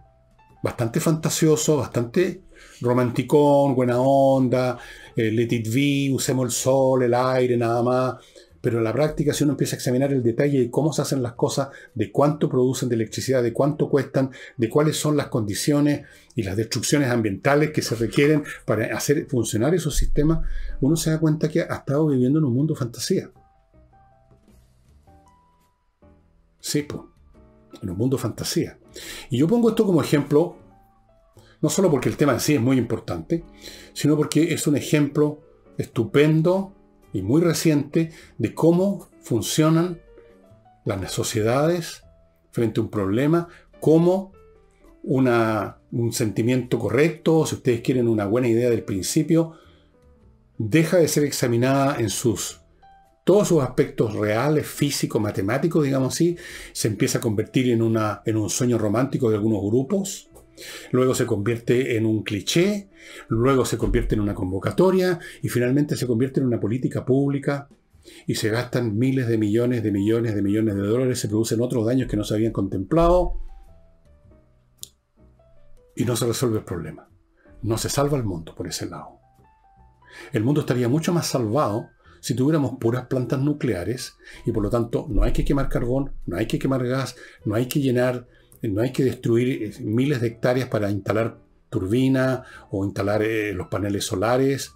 bastante fantasioso, bastante romanticón, buena onda, let it be, usemos el sol, el aire, nada más. Pero en la práctica, si uno empieza a examinar el detalle de cómo se hacen las cosas, de cuánto producen de electricidad, de cuánto cuestan, de cuáles son las condiciones y las destrucciones ambientales que se requieren para hacer funcionar esos sistemas, uno se da cuenta que ha estado viviendo en un mundo fantasía. Sí, pues. En un mundo fantasía. Y yo pongo esto como ejemplo No solo porque el tema en sí es muy importante, sino porque es un ejemplo estupendo y muy reciente de cómo funcionan las sociedades frente a un problema, cómo un sentimiento correcto, si ustedes quieren una buena idea del principio, deja de ser examinada en todos sus aspectos reales, físicos, matemáticos, digamos así, se empieza a convertir en un sueño romántico de algunos grupos, luego se convierte en un cliché, luego se convierte en una convocatoria y finalmente se convierte en una política pública y se gastan miles de millones de dólares, se producen otros daños que no se habían contemplado y no se resuelve el problema. No se salva el mundo por ese lado. El mundo estaría mucho más salvado si tuviéramos puras plantas nucleares y por lo tanto no hay que quemar carbón, no hay que quemar gas, no hay que llenar, no hay que destruir miles de hectáreas para instalar turbinas o instalar los paneles solares.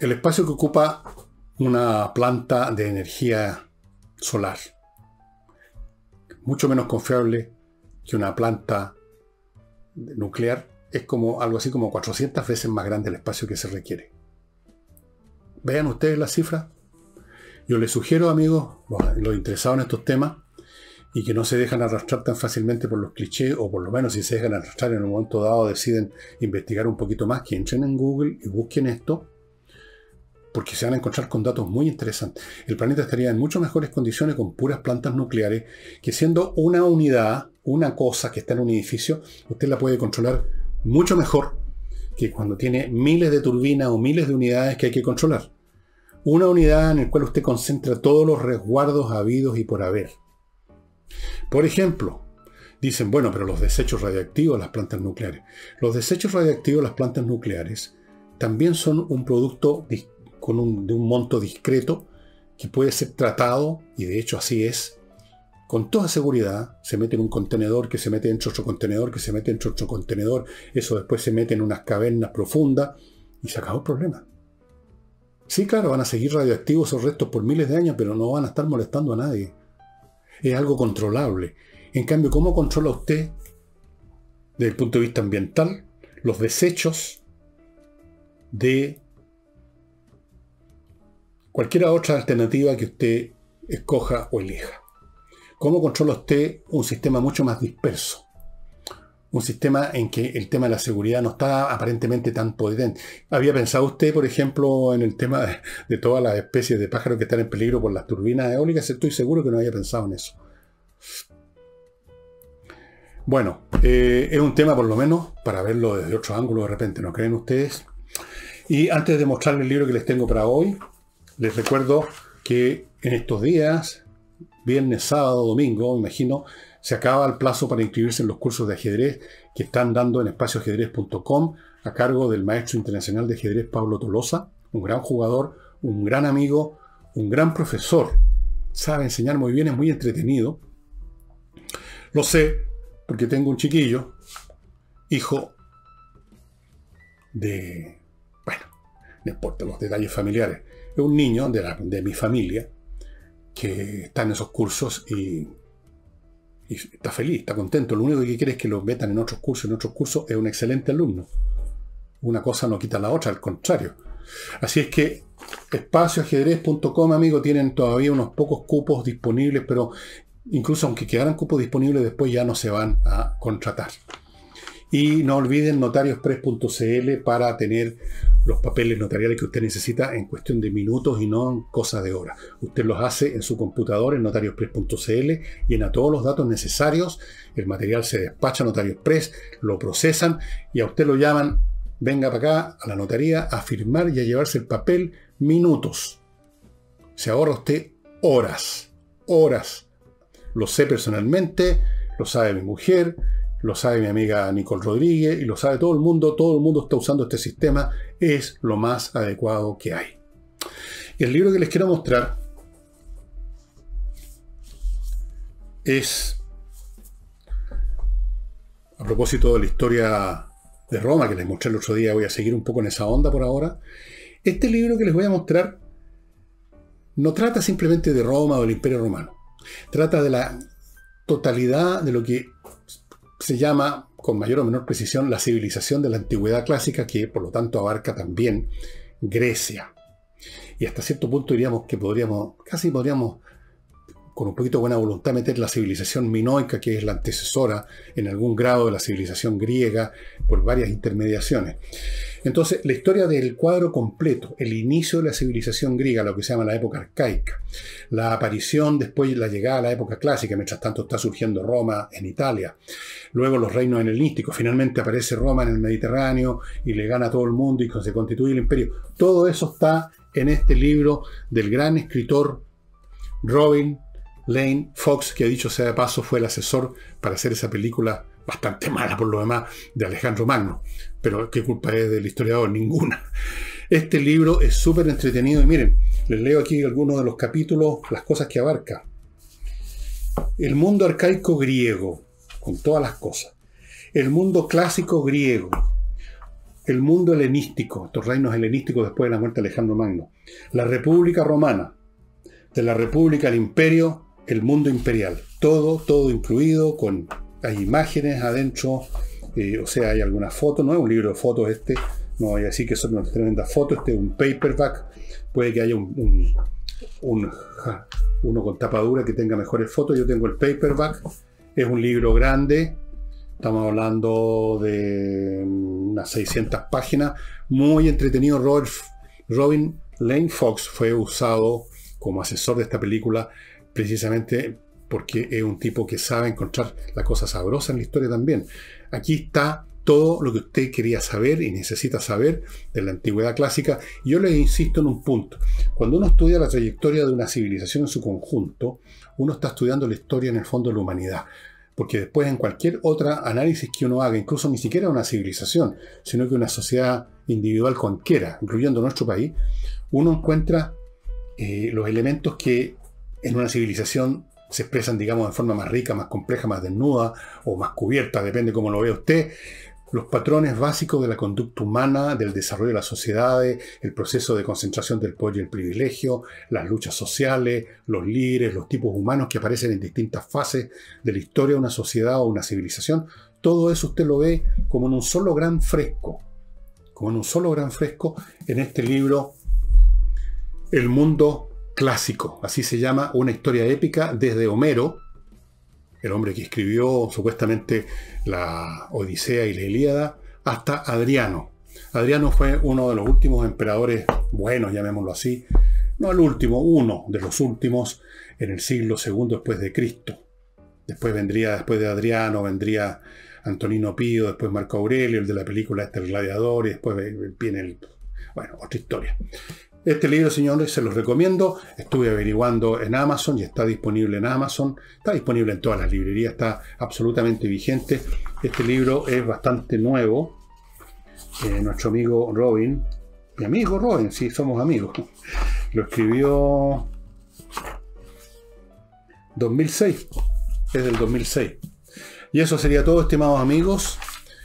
El espacio que ocupa una planta de energía solar, mucho menos confiable que una planta nuclear, es como algo así como 400 veces más grande el espacio que se requiere. Vean ustedes las cifras. Yo les sugiero, amigos, los interesados en estos temas, y que no se dejan arrastrar tan fácilmente por los clichés, o por lo menos si se dejan arrastrar en un momento dado deciden investigar un poquito más, que entren en Google y busquen esto, porque se van a encontrar con datos muy interesantes. El planeta estaría en mucho mejores condiciones con puras plantas nucleares, que siendo una unidad, una cosa que está en un edificio, usted la puede controlar mucho mejor que cuando tiene miles de turbinas o miles de unidades que hay que controlar. Una unidad en la cual usted concentra todos los resguardos habidos y por haber. Por ejemplo, dicen, bueno, pero los desechos radiactivos de las plantas nucleares. Los desechos radiactivos de las plantas nucleares también son un producto de un monto discreto que puede ser tratado, y de hecho así es, con toda seguridad. Se mete en un contenedor, que se mete dentro de otro contenedor, que se mete dentro de otro contenedor, eso después se mete en unas cavernas profundas y se acabó el problema. Sí, claro, van a seguir radioactivos esos restos por miles de años, pero no van a estar molestando a nadie. Es algo controlable. En cambio, ¿cómo controla usted, desde el punto de vista ambiental, los desechos de cualquier otra alternativa que usted escoja o elija? ¿Cómo controla usted un sistema mucho más disperso? Un sistema en que el tema de la seguridad no está aparentemente tan potente. ¿Había pensado usted, por ejemplo, en el tema de todas las especies de pájaros que están en peligro por las turbinas eólicas? Estoy seguro que no había pensado en eso. Bueno, es un tema por lo menos para verlo desde otro ángulo de repente, ¿no creen ustedes? Y antes de mostrarles el libro que les tengo para hoy, les recuerdo que en estos días, viernes, sábado, domingo, me imagino, se acaba el plazo para inscribirse en los cursos de ajedrez que están dando en espacioajedrez.com a cargo del maestro internacional de ajedrez Pablo Tolosa, un gran jugador, un gran amigo, un gran profesor. Sabe enseñar muy bien, es muy entretenido. Lo sé porque tengo un chiquillo, hijo de... bueno, no importa los detalles familiares. Es un niño de mi familia que está en esos cursos y está feliz, está contento. Lo único que quiere es que lo metan en otros cursos. En otros cursos es un excelente alumno. Una cosa no quita la otra, al contrario. Así es que espacioajedrez.com, amigo, tienen todavía unos pocos cupos disponibles, pero incluso aunque quedaran cupos disponibles, después ya no se van a contratar. Y no olviden notariospress.cl para tener los papeles notariales que usted necesita en cuestión de minutos y no en cosa de horas. Usted los hace en su computador en notariospress.cl, llena todos los datos necesarios, el material se despacha a Notarios Press, lo procesan y a usted lo llaman, venga para acá a la notaría a firmar y a llevarse el papel, minutos. Se ahorra usted horas. Lo sé personalmente, lo sabe mi mujer, lo sabe mi amiga Nicole Rodríguez y lo sabe todo el mundo está usando este sistema, es lo más adecuado que hay. Y el libro que les quiero mostrar es, a propósito de la historia de Roma que les mostré el otro día, voy a seguir un poco en esa onda por ahora. Este libro que les voy a mostrar no trata simplemente de Roma o del Imperio Romano, trata de totalidad de lo que se llama, con mayor o menor precisión, la civilización de la antigüedad clásica, que por lo tanto abarca también Grecia. Y hasta cierto punto diríamos que casi podríamos, con un poquito de buena voluntad, meter la civilización minoica, que es la antecesora en algún grado de la civilización griega, por varias intermediaciones. Entonces, la historia del cuadro completo, el inicio de la civilización griega, lo que se llama la época arcaica, la aparición, después la llegada a la época clásica, mientras tanto está surgiendo Roma en Italia, luego los reinos helenísticos, finalmente aparece Roma en el Mediterráneo y le gana a todo el mundo y se constituye el imperio. Todo eso está en este libro del gran escritor Robin Lane Fox, que dicho sea de paso fue el asesor para hacer esa película bastante mala por lo demás de Alejandro Magno, pero ¿qué culpa es del historiador? Ninguna. Este libro es súper entretenido y miren, les leo aquí algunos de los capítulos, las cosas que abarca. El mundo arcaico griego, con todas las cosas. El mundo clásico griego. El mundo helenístico, estos reinos helenísticos después de la muerte de Alejandro Magno. La República Romana. De la República al Imperio, el mundo imperial. Todo incluido, hay imágenes adentro, o sea, hay algunas fotos, no es un libro de fotos este, no voy a decir que son unas tremendas fotos, este es un paperback, puede que haya uno con tapadura que tenga mejores fotos, yo tengo el paperback, es un libro grande, estamos hablando de unas 600 páginas, muy entretenido. Robin Lane Fox fue usado como asesor de esta película precisamente porque es un tipo que sabe encontrar la cosa sabrosa en la historia también. Aquí está todo lo que usted quería saber y necesita saber de la antigüedad clásica. Y yo les insisto en un punto. Cuando uno estudia la trayectoria de una civilización en su conjunto, uno está estudiando la historia en el fondo de la humanidad. Porque después en cualquier otra análisis que uno haga, incluso ni siquiera una civilización, sino que una sociedad individual cualquiera, incluyendo nuestro país, uno encuentra los elementos que en una civilización se expresan, digamos, de forma más rica, más compleja, más desnuda o más cubierta, depende cómo lo vea usted. Los patrones básicos de la conducta humana, del desarrollo de las sociedades, el proceso de concentración del poder y el privilegio, las luchas sociales, los líderes, los tipos humanos que aparecen en distintas fases de la historia de una sociedad o una civilización, todo eso usted lo ve como en un solo gran fresco, en este libro, El mundo clásico, así se llama, una historia épica desde Homero, el hombre que escribió supuestamente la Odisea y la Ilíada, hasta Adriano. Adriano fue uno de los últimos emperadores buenos, llamémoslo así, no el último, uno de los últimos en el siglo II después de Cristo. Después de Adriano, vendría Antonino Pío, después Marco Aurelio, el de la película El Gladiador, y después viene otra historia. Este libro, señores, se los recomiendo. Estuve averiguando en Amazon y está disponible en Amazon. Está disponible en todas las librerías, está absolutamente vigente. Este libro es bastante nuevo. Nuestro amigo Robin, mi amigo Robin, sí, somos amigos, lo escribió 2006, es del 2006. Y eso sería todo, estimados amigos.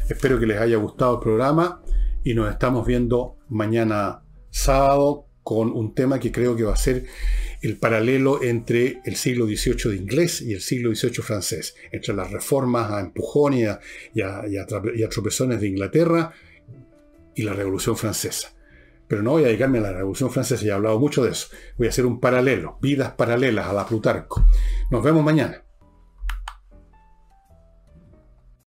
Espero que les haya gustado el programa y nos estamos viendo mañana sábado con un tema que creo que va a ser el paralelo entre el siglo XVIII de inglés y el siglo XVIII francés, entre las reformas a empujones y a tropezones de Inglaterra y la Revolución Francesa. Pero no voy a dedicarme a la Revolución Francesa, ya he hablado mucho de eso. Voy a hacer un paralelo, vidas paralelas a la Plutarco. Nos vemos mañana.